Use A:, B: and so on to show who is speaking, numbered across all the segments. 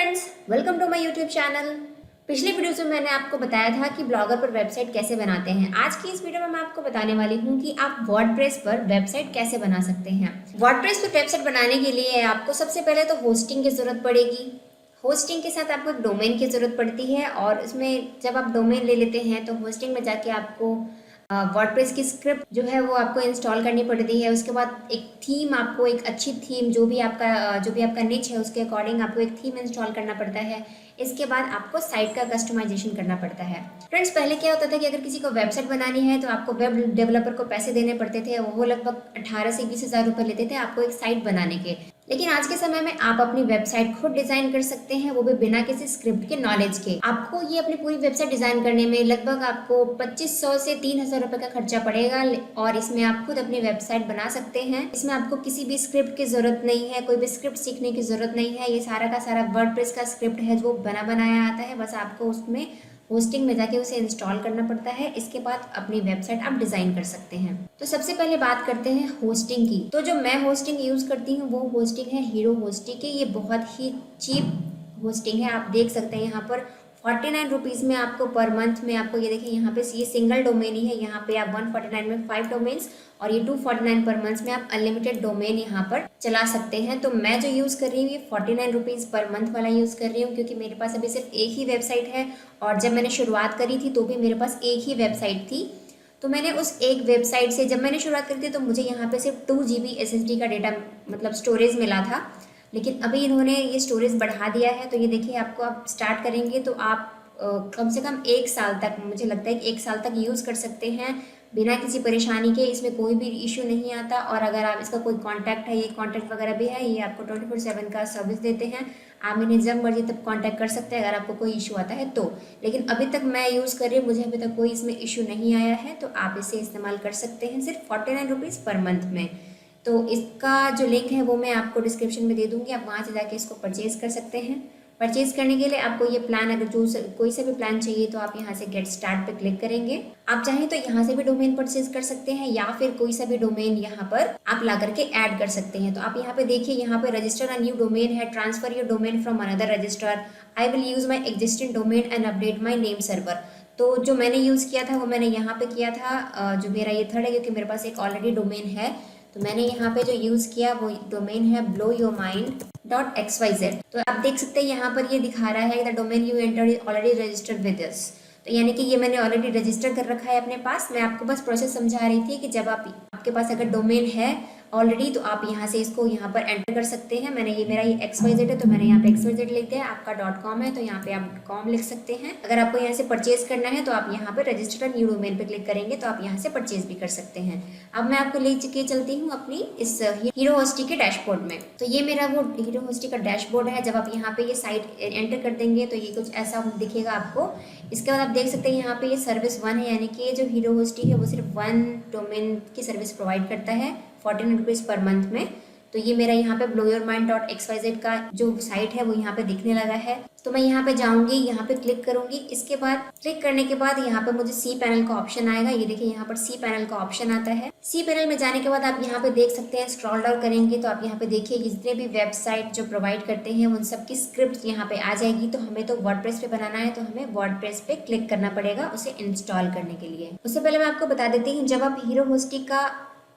A: Friends, welcome to my YouTube channel. पिछले video में मैंने आपको बताया था कि ब्लॉगर पर वेबसाइट कैसे बनाते हैं। आज की इस वीडियो में मैं आपको बताने वाली हूँ कि आप वर्डप्रेस पर वेबसाइट कैसे बना सकते हैं। वर्डप्रेस पर वेबसाइट बनाने के लिए आपको सबसे पहले तो होस्टिंग की ज़रूरत पड़ेगी। होस्टिंग के साथ आपको एक डोमेन की ज़रूरत पड़ती है और इसमें जब आप डोमेन ले लेते हैं तो होस्टिंग में जाके आपको वर्डप्रेस की स्क्रिप्ट जो है वो आपको इंस्टॉल करनी पड़ती है। उसके बाद एक थीम, आपको एक अच्छी थीम जो भी आपका निच है उसके अकॉर्डिंग आपको एक थीम इंस्टॉल करना पड़ता है। इसके बाद आपको साइट का कस्टमाइजेशन करना पड़ता है। फ्रेंड्स, पहले क्या होता था कि अगर किसी को वेबसाइट बनानी है तो आपको वेब डेवलपर को पैसे देने पड़ते थे। वो लगभग 18 से 20 हज़ार रुपये लेते थे आपको एक साइट बनाने के। लेकिन आज के समय में आप अपनी वेबसाइट खुद डिजाइन कर सकते हैं, वो भी बिना किसी स्क्रिप्ट के नॉलेज के। आपको ये अपनी पूरी वेबसाइट डिजाइन करने में लगभग आपको 2500 से 3000 रुपए का खर्चा पड़ेगा और इसमें आप खुद अपनी वेबसाइट बना सकते हैं। इसमें आपको किसी भी स्क्रिप्ट की जरूरत नहीं है, कोई भी स्क्रिप्ट सीखने की जरूरत नहीं है। ये सारा का सारा वर्डप्रेस का स्क्रिप्ट है जो बना बनाया आता है। बस आपको उसमें होस्टिंग में जाके उसे इंस्टॉल करना पड़ता है। इसके बाद अपनी वेबसाइट आप डिजाइन कर सकते हैं। तो सबसे पहले बात करते हैं होस्टिंग की। तो जो मैं होस्टिंग यूज करती हूँ वो होस्टिंग है हीरो होस्टिंग की। ये बहुत ही चीप होस्टिंग है। आप देख सकते हैं यहाँ पर 49 रुपीज़ में आपको पर मंथ में आपको ये देखिए यहाँ पे ये सिंगल डोमेन ही है। यहाँ पे आप 149 में 5 डोमेन्स और ये 249 पर मंथ में आप अनलिमिटेड डोमेन यहाँ पर चला सकते हैं। तो मैं जो यूज़ कर रही हूँ ये 49 रुपीज़ पर मंथ वाला यूज़ कर रही हूँ क्योंकि मेरे पास अभी सिर्फ एक ही वेबसाइट है और जब मैंने शुरुआत करी थी तो भी मेरे पास एक ही वेबसाइट थी। तो मैंने उस एक वेबसाइट से जब मैंने शुरुआत करी थी तो मुझे यहाँ पे सिर्फ 2 GB SSD का डेटा मतलब स्टोरेज मिला था। लेकिन अभी इन्होंने ये स्टोरेज बढ़ा दिया है। तो ये देखिए आपको आप स्टार्ट करेंगे तो आप कम से कम 1 साल तक, मुझे लगता है कि 1 साल तक यूज़ कर सकते हैं बिना किसी परेशानी के। इसमें कोई भी इशू नहीं आता। और अगर आप इसका कोई कॉन्टैक्ट है, ये कॉन्टैक्ट वगैरह भी है, ये आपको 24/7 का सर्विस देते हैं। आप इन्हें जब मर्जी तब कॉन्टैक्ट कर सकते हैं अगर आपको कोई इशू आता है तो। लेकिन अभी तक मैं यूज़ कर रही हूँ, मुझे अभी तक कोई इसमें इशू नहीं आया है। तो आप इसे इस्तेमाल कर सकते हैं सिर्फ 49 रुपीज़ पर मंथ में। तो इसका जो लिंक है वो मैं आपको डिस्क्रिप्शन में दे दूँगी, आप वहाँ से जाके इसको परचेज़ कर सकते हैं। परचेज करने के लिए आपको ये प्लान, अगर कोई सा भी प्लान चाहिए तो आप यहाँ से गेट स्टार्ट पे क्लिक करेंगे। आप चाहें तो यहाँ से भी डोमेन परचेज कर सकते हैं या फिर कोई सा भी डोमेन यहाँ पर आप ला करके ऐड कर सकते हैं। तो आप यहाँ पे देखिए, यहाँ पे रजिस्टर अ न्यू डोमेन है, transfer your domain from another register, I will use my existing domain and update my name server. तो जो मैंने यूज़ किया था वो मैंने यहाँ पे किया था। जो मेरा ये थर्ड है क्योंकि मेरे पास एक ऑलरेडी डोमेन है। तो मैंने यहाँ पे जो यूज़ किया वो डोमेन है blowyourmind.xyz। तो आप देख सकते हैं यहाँ पर ये दिखा रहा है the domain you enter is already registered with us. तो यानी कि ये मैंने ऑलरेडी रजिस्टर कर रखा है अपने पास। मैं आपको बस प्रोसेस समझा रही थी कि जब आपके पास अगर डोमेन है ऑलरेडी तो आप यहाँ से इसको यहाँ पर एंटर कर सकते हैं। मेरा ये XYZ है तो मैंने यहाँ पे XYZ लिख दिया। आपका .com है तो यहाँ पे आप .com लिख सकते हैं। अगर आपको यहाँ से परचेज करना है तो आप यहाँ पे रजिस्टर न्यू डोमेन पे क्लिक करेंगे तो आप यहाँ से परचेज भी कर सकते हैं। अब मैं आपको ले के चलती हूँ अपनी इस हीरो होस्टिंग के डैशबोर्ड में। तो ये मेरा वो हीरो होस्टिंग का डैशबोर्ड है। जब आप यहाँ पे ये साइट एंटर कर देंगे तो ये कुछ ऐसा दिखेगा आपको। इसके बाद आप देख सकते हैं यहाँ पे ये सर्विस 1 है, यानी कि ये जो हीरो होस्टिंग है वो सिर्फ 1 डोमेन की सर्विस प्रोवाइड करता है 49 रुपीज़ पर मंथ में। तो ये मेरा यहाँ पे blowyourmind.xyz का जो साइट है वो यहाँ पे दिखने लगा है। तो मैं यहाँ पे जाऊँगी, यहाँ पे क्लिक करूँगी। इसके बाद क्लिक करने के बाद यहाँ पे मुझे सी पैनल का ऑप्शन आएगा। ये देखिए यहाँ पर सी पैनल का ऑप्शन आता है। सी पैनल में जाने के बाद आप यहाँ पे देख सकते हैं, स्क्रॉल डाउन करेंगे तो आप यहाँ पे देखिए जितने भी वेबसाइट जो प्रोवाइड करते हैं उन सब की स्क्रिप्ट यहाँ पे आ जाएगी। तो हमें तो वर्डप्रेस पे बनाना है तो हमें वर्डप्रेस पे क्लिक करना पड़ेगा उसे इंस्टॉल करने के लिए। उससे पहले मैं आपको बता देती हूँ, जब आप हीरो होस्टिंग का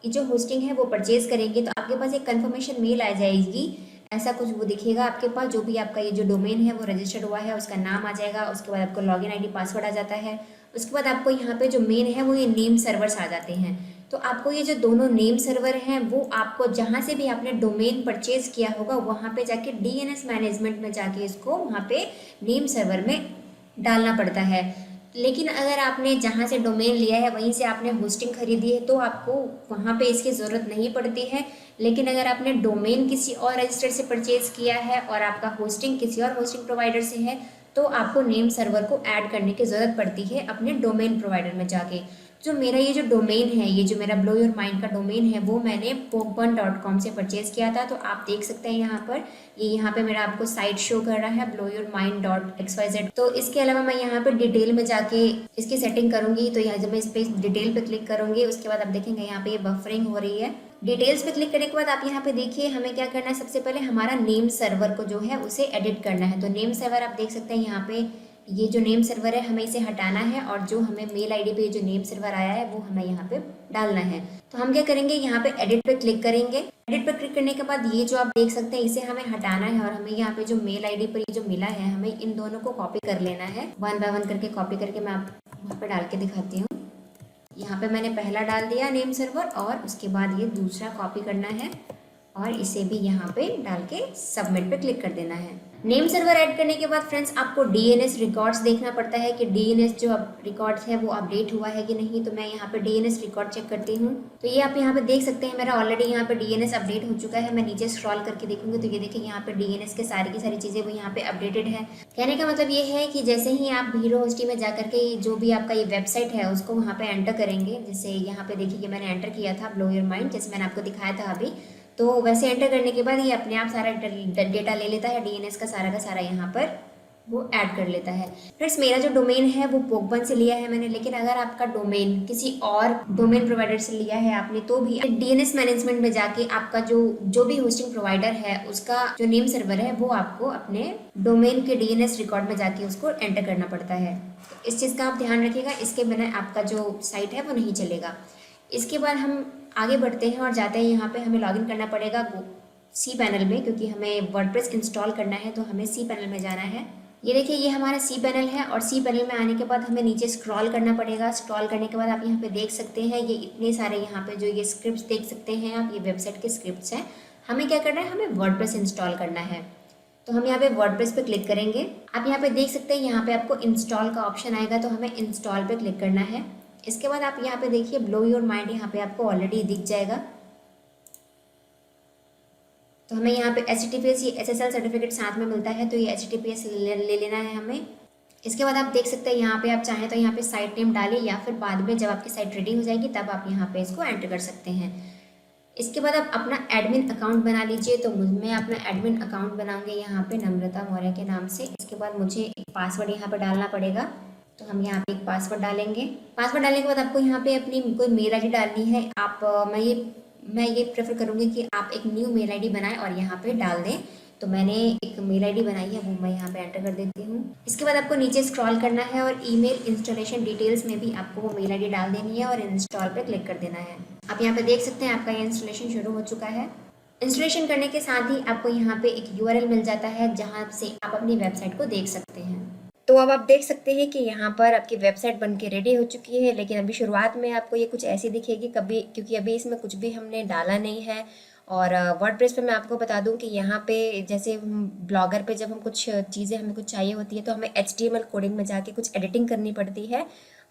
A: जो होस्टिंग है वो परचेज करेंगे तो आपके पास एक कंफर्मेशन मेल आ जाएगी। ऐसा कुछ वो दिखेगा आपके पास, जो भी आपका ये जो डोमेन है वो रजिस्टर्ड हुआ है उसका नाम आ जाएगा। उसके बाद आपको लॉगिन आईडी पासवर्ड आ जाता है। उसके बाद आपको यहाँ पे जो मेन है वो ये नेम सर्वर्स आ जाते हैं। तो आपको ये जो दोनों नेम सर्वर हैं वो आपको जहाँ से भी आपने डोमेन परचेज किया होगा वहाँ पे जाके DNS मैनेजमेंट में जाके इसको वहाँ पे नेम सर्वर में डालना पड़ता है। लेकिन अगर आपने जहाँ से डोमेन लिया है वहीं से आपने होस्टिंग खरीदी है तो आपको वहाँ पे इसकी ज़रूरत नहीं पड़ती है। लेकिन अगर आपने डोमेन किसी और रजिस्टर से परचेज किया है और आपका होस्टिंग किसी और होस्टिंग प्रोवाइडर से है तो आपको नेम सर्वर को ऐड करने की ज़रूरत पड़ती है अपने डोमेन प्रोवाइडर में जाके। जो मेरा ये जो डोमेन है, ये जो मेरा ब्लो योर माइंड का डोमेन है, वो मैंने pokebun.com से परचेज़ किया था। तो आप देख सकते हैं यहाँ पर, ये यहाँ पे मेरा आपको साइट शो कर रहा है blowyourmind.xyz। तो इसके अलावा मैं यहाँ पे डिटेल में जाके इसकी सेटिंग करूँगी। तो यहाँ जब मैं इस पे डिटेल पे क्लिक करूँगी, उसके बाद आप देखेंगे यहाँ पे ये बफरिंग हो रही है। डिटेल्स पे क्लिक करने के बाद आप यहाँ पे देखिए हमें क्या करना है। सबसे पहले हमारा नेम सर्वर को जो है उसे एडिट करना है। तो नेम सर्वर आप देख सकते हैं यहाँ पे, ये जो नेम सर्वर है हमें इसे हटाना है, और जो हमें मेल आईडी पे जो नेम सर्वर आया है वो हमें यहाँ पे डालना है। तो हम क्या करेंगे, यहाँ पे एडिट पे क्लिक करेंगे। एडिट पे क्लिक करने के बाद ये जो आप देख सकते हैं इसे हमें हटाना है, और हमें यहाँ पे जो मेल आईडी पर ये जो मिला है हमें इन दोनों को कॉपी कर लेना है। 1 बाय 1 करके कॉपी करके मैं आप वहाँ पे डाल के दिखाती हूँ। यहाँ पे मैंने पहला डाल दिया नेम सर्वर, और उसके बाद ये दूसरा कॉपी करना है और इसे भी यहाँ पे डाल के सबमिट पे क्लिक कर देना है। नेम सर्वर ऐड करने के बाद फ्रेंड्स आपको डीएनएस रिकॉर्ड्स देखना पड़ता है कि डीएनएस जो रिकॉर्ड्स है वो अपडेट हुआ है कि नहीं। तो मैं यहाँ पे डीएनएस रिकॉर्ड चेक करती हूँ। तो ये आप यहाँ पे देख सकते हैं मेरा ऑलरेडी यहाँ पे डीएनएस अपडेट हो चुका है। मैं नीचे स्क्रॉल करके देखूंगी तो ये देखिए यहाँ पे डीएनएस के सारी की सारी चीज़ें वो यहाँ पे अपडेटेड है। कहने का मतलब ये है कि जैसे ही आप हीरो होस्टी में जाकर के जो भी आपका ये वेबसाइट है उसको वहाँ पे एंटर करेंगे, जैसे यहाँ पे देखिए मैंने एंटर किया था ब्लो योर माइंड, जैसे मैंने आपको दिखाया था अभी। तो वैसे एंटर करने के बाद ये अपने आप सारा डेटा ले लेता है, डीएनएस का सारा यहाँ पर वो ऐड कर लेता है। फ्रेंड्स मेरा जो डोमेन है वो पोकबन से लिया है मैंने, लेकिन अगर आपका डोमेन किसी और डोमेन प्रोवाइडर से लिया है आपने तो भी डीएनएस मैनेजमेंट में जाके आपका जो भी होस्टिंग प्रोवाइडर है उसका जो नेम सर्वर है वो आपको अपने डोमेन के डीएनएस रिकॉर्ड में जाके उसको एंटर करना पड़ता है। तो इस चीज़ का आप ध्यान रखिएगा, इसके बिना आपका जो साइट है वो नहीं चलेगा। इसके बाद हम आगे बढ़ते हैं और जाते हैं, यहाँ पे हमें लॉगिन करना पड़ेगा सी पैनल में, क्योंकि हमें वर्डप्रेस इंस्टॉल करना है तो हमें सी पैनल में जाना है। ये देखिए ये हमारा सी पैनल है, और सी पैनल में आने के बाद हमें नीचे स्क्रॉल करना पड़ेगा। स्क्रॉल करने के बाद आप यहाँ पे देख सकते हैं ये इतने सारे यहाँ पे जो ये स्क्रिप्ट्स देख सकते हैं आप, ये वेबसाइट के स्क्रिप्ट्स हैं। हमें क्या करना है, हमें वर्डप्रेस इंस्टॉल करना है। तो हम यहाँ पे वर्डप्रेस पे क्लिक करेंगे। आप यहाँ पे देख सकते हैं यहाँ पे आपको इंस्टॉल का ऑप्शन आएगा, तो हमें इंस्टॉल पे क्लिक करना है। इसके बाद आप यहाँ पे देखिए ब्लो योर माइंड यहाँ पे आपको ऑलरेडी दिख जाएगा। तो हमें यहाँ पे HTTPS ये SSL सर्टिफिकेट साथ में मिलता है, तो ये HTTPS ले लेना है हमें। इसके बाद आप देख सकते हैं यहाँ पे आप चाहें तो यहाँ पे साइट नेम डालिए, या फिर बाद में जब आपकी साइट रेडी हो जाएगी तब आप यहाँ पे इसको एंटर कर सकते हैं। इसके बाद आप अपना एडमिन अकाउंट बना लीजिए। तो मैं अपना एडमिन अकाउंट बनाऊंगी यहाँ पे नम्रता मौर्य के नाम से। इसके बाद मुझे एक पासवर्ड यहाँ पे डालना पड़ेगा, तो हम यहाँ पे एक पासवर्ड डालेंगे। पासवर्ड डालने के बाद आपको यहाँ पे अपनी कोई मेल आईडी डालनी है। आप मैं ये प्रेफर करूँगी कि आप एक न्यू मेल आईडी बनाएं और यहाँ पे डाल दें। तो मैंने एक मेल आईडी बनाई है, वो मैं यहाँ पे एंटर कर देती हूँ। इसके बाद आपको नीचे स्क्रॉल करना है और ईमेल इंस्टॉलेशन डिटेल्स में भी आपको वो मेल आईडी डाल देनी है और इंस्टॉल पे क्लिक कर देना है। आप यहाँ पे देख सकते हैं आपका ये इंस्टॉलेशन शुरू हो चुका है। इंस्टॉलेशन करने के साथ ही आपको यहाँ पे एक URL मिल जाता है जहाँ से आप अपनी वेबसाइट को देख सकते हैं। तो अब आप देख सकते हैं कि यहाँ पर आपकी वेबसाइट बन के रेडी हो चुकी है, लेकिन अभी शुरुआत में आपको ये कुछ ऐसी दिखेगी क्योंकि अभी इसमें कुछ भी हमने डाला नहीं है। और वर्डप्रेस पे मैं आपको बता दूं कि यहाँ पे जैसे ब्लॉगर पे जब हम कुछ चीज़ें हमें कुछ चाहिए होती है तो हमें HTML कोडिंग में जाके कुछ एडिटिंग करनी पड़ती है,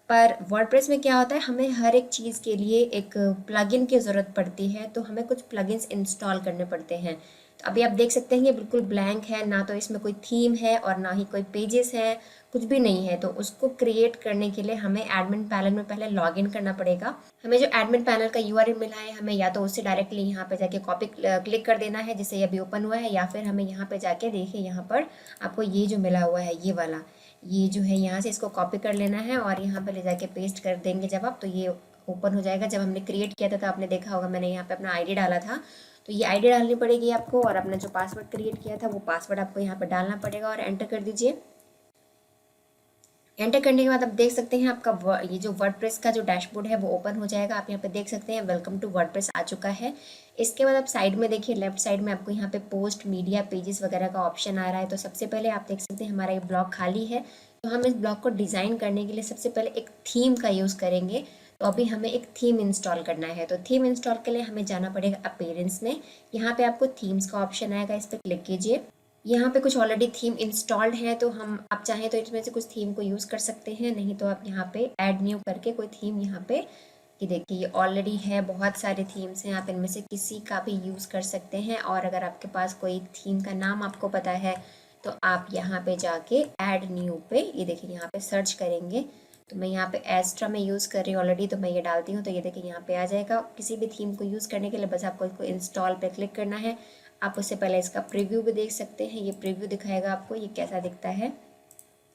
A: पर वर्डप्रेस में क्या होता है हमें हर एक चीज़ के लिए एक प्लगइन की ज़रूरत पड़ती है, तो हमें कुछ प्लगइन्स इंस्टॉल करने पड़ते हैं। तो अभी आप देख सकते हैं ये बिल्कुल ब्लैंक है, ना तो इसमें कोई थीम है और ना ही कोई पेजेस है, कुछ भी नहीं है। तो उसको क्रिएट करने के लिए हमें एडमिन पैनल में पहले लॉगिन करना पड़ेगा। हमें जो एडमिन पैनल का URL मिला है हमें या तो उससे डायरेक्टली यहाँ पे जाके कॉपी क्लिक कर देना है, जिससे ये अभी ओपन हुआ है, या फिर हमें यहाँ पे जाके देखिए यहाँ पर आपको ये जो मिला हुआ है ये वाला, ये जो है यहाँ से इसको कॉपी कर लेना है और यहाँ पे ले जाके पेस्ट कर देंगे जब आप, तो ये ओपन हो जाएगा। जब हमने क्रिएट किया था तो आपने देखा होगा मैंने यहाँ पे अपना ID डाला था, तो ये ID डालनी पड़ेगी आपको, और अपना जो पासवर्ड क्रिएट किया था वो पासवर्ड आपको यहाँ पर डालना पड़ेगा और एंटर कर दीजिए। एंटर करने के बाद आप देख सकते हैं आपका ये जो वर्डप्रेस का जो डैशबोर्ड है वो ओपन हो जाएगा। आप यहाँ पे देख सकते हैं वेलकम टू वर्डप्रेस आ चुका है। इसके बाद आप साइड में देखिए लेफ्ट साइड में आपको यहाँ पे पोस्ट मीडिया पेजेस वगैरह का ऑप्शन आ रहा है। तो सबसे पहले आप देख सकते हैं हमारा ये ब्लॉग खाली है, तो हम इस ब्लॉग को डिज़ाइन करने के लिए सबसे पहले एक थीम का यूज़ करेंगे। तो अभी हमें एक थीम इंस्टॉल करना है, तो थीम इंस्टॉल के लिए हमें जाना पड़ेगा अपीयरेंस में। यहाँ पे आपको थीम्स का ऑप्शन आएगा, इस पर क्लिक कीजिए। यहाँ पे कुछ ऑलरेडी थीम इंस्टॉल्ड है, तो हम आप चाहें तो इसमें से कुछ थीम को यूज़ कर सकते हैं, नहीं तो आप यहाँ पे ऐड न्यू करके कोई थीम यहाँ पे कि देखिए ये ऑलरेडी है, बहुत सारे थीम्स हैं, आप इनमें से किसी का भी यूज़ कर सकते हैं। और अगर आपके पास कोई थीम का नाम आपको पता है तो आप यहाँ पे जाके ऐड न्यू पे ये देखिए यहाँ पे सर्च करेंगे तो मैं यहाँ पे एस्ट्रा में यूज़ कर रही हूँ ऑलरेडी, तो मैं ये डालती हूँ। तो ये देखिए यहाँ पे आ जाएगा। किसी भी थीम को यूज़ करने के लिए बस आपको इसको इंस्टॉल पे क्लिक करना है। आप उससे पहले इसका प्रीव्यू भी देख सकते हैं। ये प्रीव्यू दिखाएगा आपको ये कैसा दिखता है।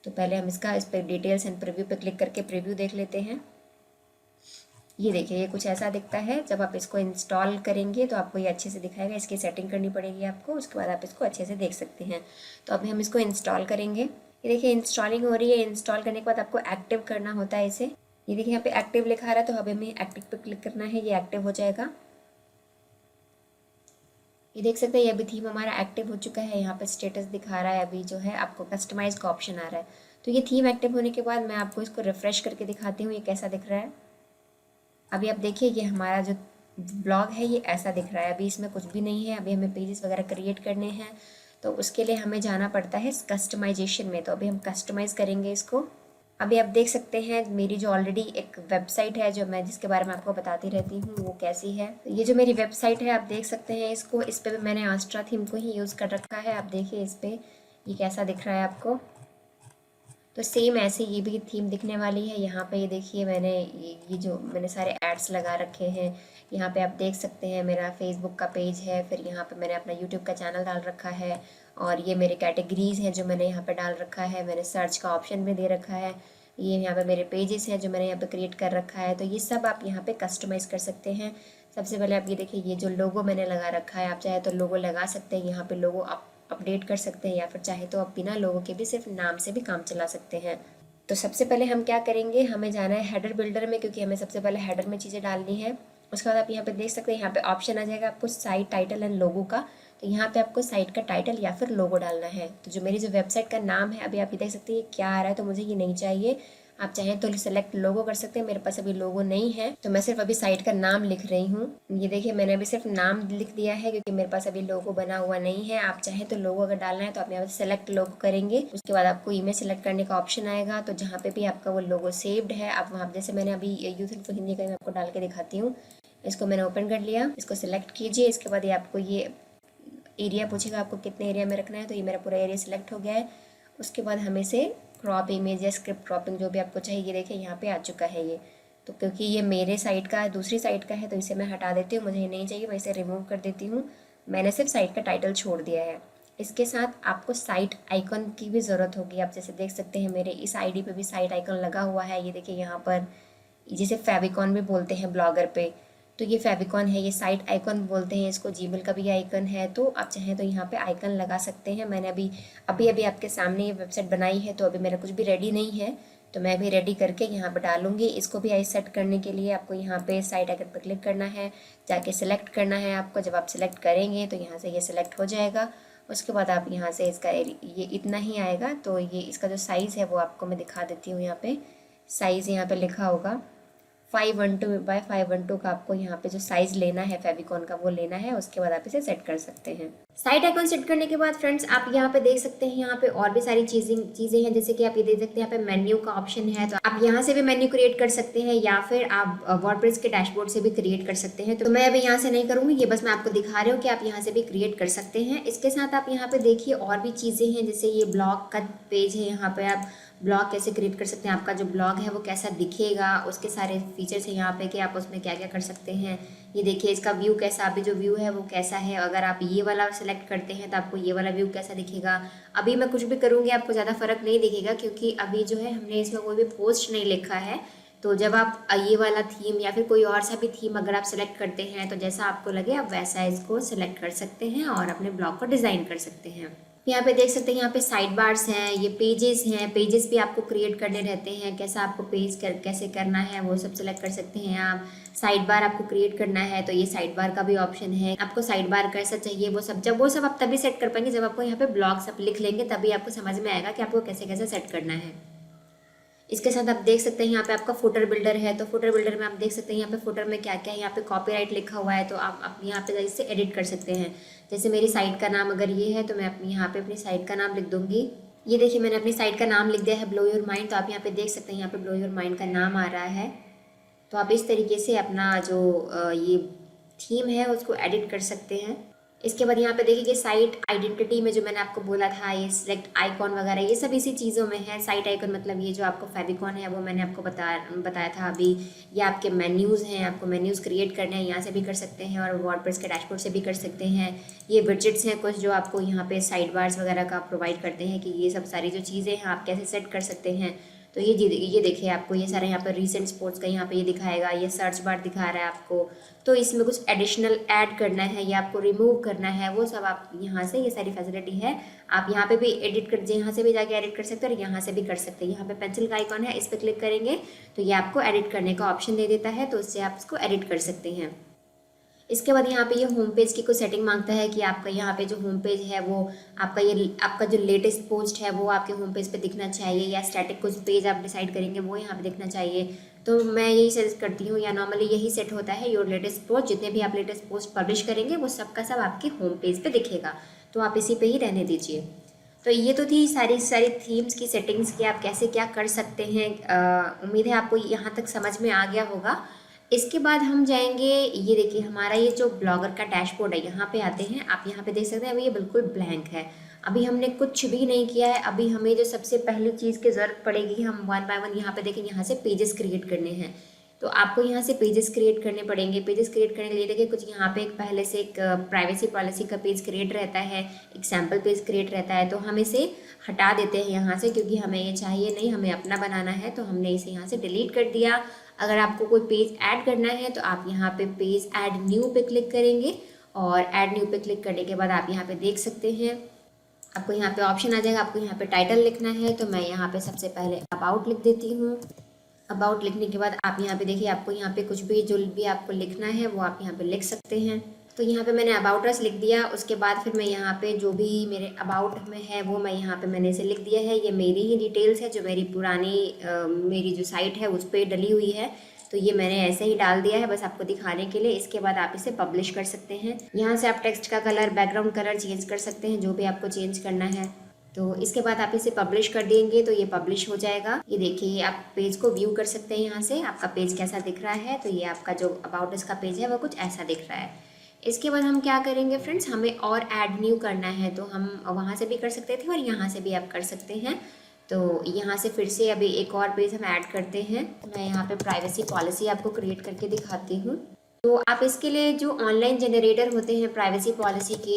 A: तो पहले हम इस पर डिटेल्स एंड प्रीव्यू पे क्लिक करके प्रीव्यू देख लेते हैं। ये देखिए ये कुछ ऐसा दिखता है। जब आप इसको इंस्टॉल करेंगे तो आपको ये अच्छे से दिखाएगा। इसकी सेटिंग करनी पड़ेगी आपको, उसके बाद आप इसको अच्छे से देख सकते हैं। तो अभी हम इसको इंस्टॉल करेंगे। ये देखिए इंस्टॉलिंग हो रही है। इंस्टॉल करने के बाद आपको एक्टिव करना होता है इसे। ये देखिए यहाँ पे एक्टिव लिखा रहा है, तो अभी हमें एक्टिव पे क्लिक करना है, ये एक्टिव हो जाएगा। ये देख सकते हैं ये अभी थीम हमारा एक्टिव हो चुका है। यहाँ पे स्टेटस दिखा रहा है, अभी जो है आपको कस्टमाइज का ऑप्शन आ रहा है। तो ये थीम एक्टिव होने के बाद मैं आपको इसको रिफ्रेश करके दिखाती हूँ ये कैसा दिख रहा है। अभी आप देखिए ये हमारा जो ब्लॉग है ये ऐसा दिख रहा है। अभी इसमें कुछ भी नहीं है। अभी हमें पेजेस वगैरह क्रिएट करने हैं, तो उसके लिए हमें जाना पड़ता है कस्टमाइजेशन में। तो अभी हम कस्टमाइज़ करेंगे इसको। अभी आप देख सकते हैं मेरी जो ऑलरेडी एक वेबसाइट है जो मैं जिसके बारे में आपको बताती रहती हूँ वो कैसी है। तो ये जो मेरी वेबसाइट है आप देख सकते हैं इसको। इस पर भी मैंने आस्ट्रा थीम को ही यूज़ कर रखा है। आप देखिए इस पर ये कैसा दिख रहा है आपको। तो सेम ऐसे ये भी थीम दिखने वाली है। यहाँ पे ये देखिए मैंने ये जो मैंने सारे एड्स लगा रखे हैं। यहाँ पे आप देख सकते हैं मेरा फेसबुक का पेज है, फिर यहाँ पे मैंने अपना यूट्यूब का चैनल डाल रखा है, और ये मेरे कैटेगरीज़ हैं जो मैंने यहाँ पे डाल रखा है। मैंने सर्च का ऑप्शन भी दे रखा है। ये यहाँ पे मेरे पेजेस हैं जो मैंने यहाँ पे क्रिएट कर रखा है। तो ये सब आप यहाँ पे कस्टमाइज़ कर सकते हैं। सबसे पहले आप ये देखिए ये जो लोगो मैंने लगा रखा है, आप चाहे तो लोगो लगा सकते हैं। यहाँ पे लोगो आप अपडेट कर सकते हैं, या फिर चाहे तो आप बिना लोगों के भी सिर्फ नाम से भी काम चला सकते हैं। तो सबसे पहले हम क्या करेंगे, हमें जाना है हेडर बिल्डर में, क्योंकि हमें सबसे पहले हेडर में चीज़ें डालनी है। उसके बाद आप यहाँ पे देख सकते हैं यहाँ पे ऑप्शन आ जाएगा आपको साइट टाइटल एंड लोगो का। तो यहाँ पे आपको साइट का टाइटल या फिर लोगो डालना है। तो जो मेरी जो वेबसाइट का नाम है अभी आप ये देख सकते हैं ये क्या आ रहा है, तो मुझे ये नहीं चाहिए। आप चाहें तो सेलेक्ट लोगो कर सकते हैं। मेरे पास अभी लोगो नहीं है, तो मैं सिर्फ अभी साइट का नाम लिख रही हूँ। ये देखिए मैंने अभी सिर्फ नाम लिख दिया है, क्योंकि मेरे पास अभी लोगो बना हुआ नहीं है। आप चाहें तो लोगो अगर डालना है तो आप यहाँ पे सेलेक्ट लोगो करेंगे। उसके बाद आपको इमेज सेलेक्ट करने का ऑप्शन आएगा। तो जहाँ पे भी आपका वो लोगो सेव्ड है आप वहाँ, जैसे मैंने अभी यूथ इन्फो हिंदी का मैं आपको डाल के दिखाती हूँ। इसको मैंने ओपन कर लिया, इसको सिलेक्ट कीजिए। इसके बाद ये आपको ये एरिया पूछेगा आपको कितने एरिया में रखना है। तो ये मेरा पूरा एरिया सिलेक्ट हो गया है। उसके बाद हमें से क्रॉप इमेज या स्क्रिप्ट क्रॉपिंग जो भी आपको चाहिए, ये देखिए यहाँ पे आ चुका है ये। तो क्योंकि ये मेरे साइट का दूसरी साइट का है तो इसे मैं हटा देती हूँ, मुझे ये नहीं चाहिए, मैं इसे रिमूव कर देती हूँ। मैंने सिर्फ साइट का टाइटल छोड़ दिया है। इसके साथ आपको साइट आइकन की भी ज़रूरत होगी। आप जैसे देख सकते हैं मेरे इस आईडी पे भी साइट आइकन लगा हुआ है। ये देखिए यहाँ पर, जिसे फेविकॉन भी बोलते हैं ब्लॉगर पे, तो ये फेविकॉन है। ये साइट आइकन बोलते हैं इसको। जीमेल का भी आइकन है। तो आप चाहें तो यहाँ पे आइकन लगा सकते हैं। मैंने अभी अभी आपके सामने ये वेबसाइट बनाई है, तो अभी मेरा कुछ भी रेडी नहीं है, तो मैं भी रेडी करके यहाँ पर डालूंगी। इसको भी आई सेट करने के लिए आपको यहाँ पे साइट आइकन पर क्लिक करना है, जाके सिलेक्ट करना है आपको। जब आप सिलेक्ट करेंगे तो यहाँ से ये सिलेक्ट हो जाएगा। उसके बाद आप यहाँ से इसका ये इतना ही आएगा। तो ये इसका जो साइज़ है वो आपको मैं दिखा देती हूँ। यहाँ पे साइज़ यहाँ पे लिखा होगा 512 बाय 512 का आपको यहाँ पे जो साइज़ लेना है फेविकॉन का वो लेना है। उसके बाद आप इसे सेट कर सकते हैं। साइट आइकन सेट करने के बाद फ्रेंड्स आप यहाँ पे देख सकते हैं यहाँ पे और भी सारी चीज़ें हैं। जैसे कि आप ये देख सकते हैं यहाँ पे मेन्यू का ऑप्शन है, तो आप यहाँ से भी मेन्यू क्रिएट कर सकते हैं, या फिर आप वर्डप्रेस के डैशबोर्ड से भी क्रिएट कर सकते हैं। तो मैं अभी यहाँ से नहीं करूँगी, ये बस मैं आपको दिखा रही हूँ कि आप यहाँ से भी क्रिएट कर सकते हैं। इसके साथ आप यहाँ पे देखिए और भी चीज़ें हैं, जैसे ये ब्लॉग का पेज है। यहाँ पे आप ब्लॉग कैसे क्रिएट कर सकते हैं, आपका जो ब्लॉग है वो कैसा दिखेगा, उसके सारे फीचर्स हैं यहाँ पे कि आप उसमें क्या क्या कर सकते हैं। ये देखिए इसका व्यू कैसा, अभी जो व्यू है वो कैसा है। अगर आप ये वाला सेलेक्ट करते हैं तो आपको ये वाला व्यू कैसा दिखेगा। अभी मैं कुछ भी करूँगी आपको ज़्यादा फर्क नहीं दिखेगा, क्योंकि अभी जो है हमने इसमें कोई भी पोस्ट नहीं लिखा है। तो जब आप ये वाला थीम या फिर कोई और सा भी थीम अगर आप सेलेक्ट करते हैं तो जैसा आपको लगे आप वैसा इसको सेलेक्ट कर सकते हैं और अपने ब्लॉग को डिज़ाइन कर सकते हैं। यहाँ पे देख सकते हैं यहाँ पे साइड बार्स हैं, ये पेजेस हैं। पेजेस भी आपको क्रिएट करने रहते हैं, कैसा आपको कैसे करना है वो सब सेलेक्ट कर सकते हैं आप। साइड बार आपको क्रिएट करना है तो ये साइड बार का भी ऑप्शन है। आपको साइड बार कैसा चाहिए वो सब आप तभी सेट कर पाएंगे जब आपको यहाँ पे ब्लॉग्स आप लिख लेंगे, तभी आपको समझ में आएगा कि आपको कैसे कैसे सेट करना है। इसके साथ आप देख सकते हैं यहाँ पे आपका फुटर बिल्डर है। तो फुटर बिल्डर में आप देख सकते हैं यहाँ पे फुटर में क्या क्या है। यहाँ पे कॉपीराइट लिखा हुआ है, तो आप यहाँ पे इससे एडिट कर सकते हैं। जैसे मेरी साइट का नाम अगर ये है तो मैं अपनी यहाँ पे अपनी साइट का नाम लिख दूंगी। ये देखिए मैंने अपनी साइट का नाम लिख दिया है, ब्लो योर माइंड। तो आप यहाँ पे देख सकते हैं यहाँ पे ब्लो योर माइंड का नाम आ रहा है। तो आप इस तरीके से अपना जो ये थीम है उसको एडिट कर सकते हैं। इसके बाद यहाँ पे देखिए साइट आइडेंटिटी में जो मैंने आपको बोला था, ये सिलेक्ट आइकॉन वगैरह ये सब इसी चीज़ों में है। साइट आइकॉन मतलब ये जो आपको फेविकॉन है वो मैंने आपको बताया था अभी। ये आपके मेन्यूज़ हैं, आपको मेन्यूज़ क्रिएट करने हैं, यहाँ से भी कर सकते हैं और वर्डप्रेस के डैशबोर्ड से भी कर सकते हैं। ये विजेट्स हैं कुछ जो आपको यहाँ पे साइड बार्स वगैरह का प्रोवाइड करते हैं कि ये सब सारी जो चीज़ें हैं आप कैसे सेट कर सकते हैं। तो ये देखिए आपको ये सारे यहाँ पर रीसेंट स्पोर्ट्स का यहाँ पे ये दिखाएगा, ये सर्च बार दिखा रहा है आपको। तो इसमें कुछ एडिशनल ऐड करना है या आपको रिमूव करना है वो सब आप यहाँ से, ये सारी फैसिलिटी है। आप यहाँ पे भी एडिट कर, यहाँ से भी जाके एडिट कर सकते हैं और यहाँ से भी कर सकते हैं। यहाँ पे पेंसिल का आइकॉन है, इस पर क्लिक करेंगे तो ये आपको एडिट करने का ऑप्शन दे देता है, तो उससे आप इसको एडिट कर सकते हैं। इसके बाद यहाँ पे ये होम पेज की कुछ सेटिंग मांगता है कि आपका यहाँ पे जो होम पेज है वो आपका जो लेटेस्ट पोस्ट है वो आपके होम पेज पे दिखना चाहिए, या स्टैटिक कुछ पेज आप डिसाइड करेंगे वो यहाँ पे दिखना चाहिए। तो मैं यही सजेस्ट करती हूँ, या नॉर्मली यही सेट होता है। योर लेटेस्ट पोस्ट, जितने भी आप लेटेस्ट पोस्ट पब्लिश करेंगे वो सब का सब आपके होम पेज पे दिखेगा, तो आप इसी पे ही रहने दीजिए। तो ये तो थी सारी थीम्स की सेटिंग्स की आप कैसे क्या कर सकते हैं। उम्मीद है आपको यहाँ तक समझ में आ गया होगा। इसके बाद हम जाएंगे, ये देखिए हमारा ये जो ब्लॉगर का डैशबोर्ड है, यहाँ पे आते हैं। आप यहाँ पे देख सकते हैं अभी ये बिल्कुल ब्लैंक है, अभी हमने कुछ भी नहीं किया है। अभी हमें जो सबसे पहली चीज़ की ज़रूरत पड़ेगी, हम वन बाय वन यहाँ पे देखें, यहाँ से पेजेस क्रिएट करने हैं। तो आपको यहाँ से पेजेस क्रिएट करने पड़ेंगे। पेजेस क्रिएट करने के लिए देखिए कुछ यहाँ पे एक पहले से एक प्राइवेसी पॉलिसी का पेज क्रिएट रहता है, एक सैम्पल पेज क्रिएट रहता है। तो हम इसे हटा देते हैं यहाँ से, क्योंकि हमें ये चाहिए नहीं, हमें अपना बनाना है। तो हमने इसे यहाँ से डिलीट कर दिया। अगर आपको कोई पेज ऐड करना है तो आप यहाँ पे पेज ऐड न्यू पे क्लिक करेंगे, और ऐड न्यू पे क्लिक करने के बाद आप यहाँ पे देख सकते हैं आपको यहाँ पे ऑप्शन आ जाएगा। आपको यहाँ पे टाइटल लिखना है, तो मैं यहाँ पे सबसे पहले अबाउट लिख देती हूँ। अबाउट लिखने के बाद आप यहाँ पे देखिए, आपको यहाँ पे कुछ भी जो भी आपको लिखना है वो आप यहाँ पे लिख सकते हैं। तो यहाँ पे मैंने अबाउट अस लिख दिया। उसके बाद फिर मैं यहाँ पे जो भी मेरे अबाउट में है वो मैं यहाँ पे मैंने इसे लिख दिया है। ये मेरी ही डिटेल्स है जो मेरी पुरानी मेरी जो साइट है उस पर डली हुई है, तो ये मैंने ऐसे ही डाल दिया है बस आपको दिखाने के लिए। इसके बाद आप इसे पब्लिश कर सकते हैं। यहाँ से आप टेक्स्ट का कलर, बैकग्राउंड कलर चेंज कर सकते हैं, जो भी आपको चेंज करना है। तो इसके बाद आप इसे पब्लिश कर देंगे तो ये पब्लिश हो जाएगा। ये देखिए आप पेज को व्यू कर सकते हैं, यहाँ से आपका पेज कैसा दिख रहा है। तो ये आपका जो अबाउट अस का पेज है वो कुछ ऐसा दिख रहा है। इसके बाद हम क्या करेंगे फ्रेंड्स, हमें और ऐड न्यू करना है, तो हम वहाँ से भी कर सकते थे और यहाँ से भी आप कर सकते हैं। तो यहाँ से फिर से अभी एक और पेज हम ऐड करते हैं। मैं यहाँ पे प्राइवेसी पॉलिसी आपको क्रिएट करके दिखाती हूँ। तो आप इसके लिए जो ऑनलाइन जनरेटर होते हैं प्राइवेसी पॉलिसी के,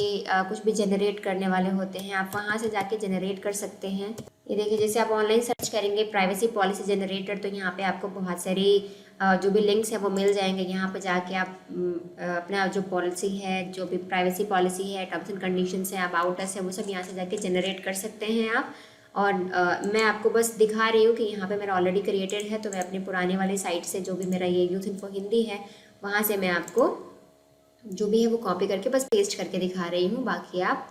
A: कुछ भी जनरेट करने वाले होते हैं, आप वहाँ से जाके जनरेट कर सकते हैं। ये देखिए जैसे आप ऑनलाइन सर्च करेंगे प्राइवेसी पॉलिसी जनरेटर, तो यहाँ पे आपको बहुत सारी जो भी लिंक्स है वो मिल जाएंगे। यहाँ पे जाके आप अपना जो पॉलिसी है, जो भी प्राइवेसी पॉलिसी है, टर्म्स एंड कंडीशंस है, अबाउट अस है, वो सब यहाँ से जाके जनरेट कर सकते हैं आप। और मैं आपको बस दिखा रही हूँ कि यहाँ पे मेरा ऑलरेडी क्रिएटेड है, तो मैं अपनी पुराने वाली साइट से जो भी मेरा ये यूथ इन्फो हिंदी है वहाँ से मैं आपको जो भी है वो कॉपी करके बस पेस्ट करके दिखा रही हूँ। बाकी आप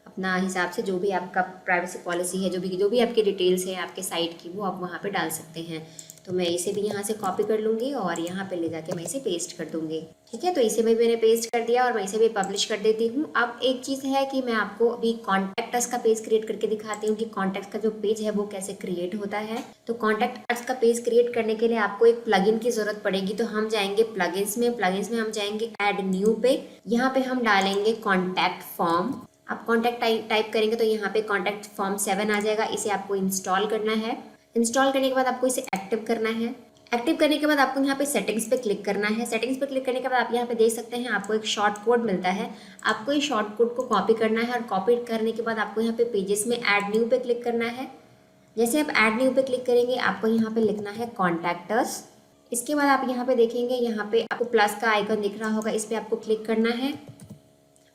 A: अपना हिसाब से जो भी आपका प्राइवेसी पॉलिसी है, जो भी आपकी डिटेल्स है आपके साइट की, वो आप वहाँ पे डाल सकते हैं। तो मैं इसे भी यहाँ से कॉपी कर लूँगी और यहाँ पे ले जाके मैं इसे पेस्ट कर दूँगी। ठीक है, तो इसे भी मैंने पेस्ट कर दिया और मैं इसे भी पब्लिश कर देती हूँ। अब एक चीज़ है कि मैं आपको अभी कॉन्टैक्ट अस का पेज क्रिएट करके दिखाती हूँ कि कॉन्टैक्ट का जो पेज है वो कैसे क्रिएट होता है। तो कॉन्टैक्ट अस का पेज क्रिएट करने के लिए आपको एक प्लगइन की जरूरत पड़ेगी। तो हम जाएंगे प्लगइन्स में हम जाएंगे ऐड न्यू पे। यहाँ पे हम डालेंगे कॉन्टैक्ट फॉर्म। आप कॉन्टैक्ट टाइप करेंगे तो यहाँ पे कॉन्टैक्ट फॉर्म 7 आ जाएगा। इसे आपको इंस्टॉल करना है। इंस्टॉल करने के बाद आपको इसे एक्टिव करना है। एक्टिव करने के बाद आपको यहाँ पे सेटिंग्स पे क्लिक करना है। सेटिंग्स पे क्लिक करने के बाद आप यहाँ पे देख सकते हैं आपको एक शॉर्ट कोड मिलता है। आपको इस शॉर्ट कोड को कॉपी करना है और कॉपी करने के बाद आपको यहाँ पे पेजेस में ऐड न्यू पे क्लिक करना है। जैसे आप ऐड न्यू पे क्लिक करेंगे आपको यहाँ पे लिखना है कॉन्टैक्ट अस। इसके बाद आप यहाँ पे देखेंगे, यहाँ पे आपको प्लस का आइकन दिख रहा होगा, इस पर आपको क्लिक करना है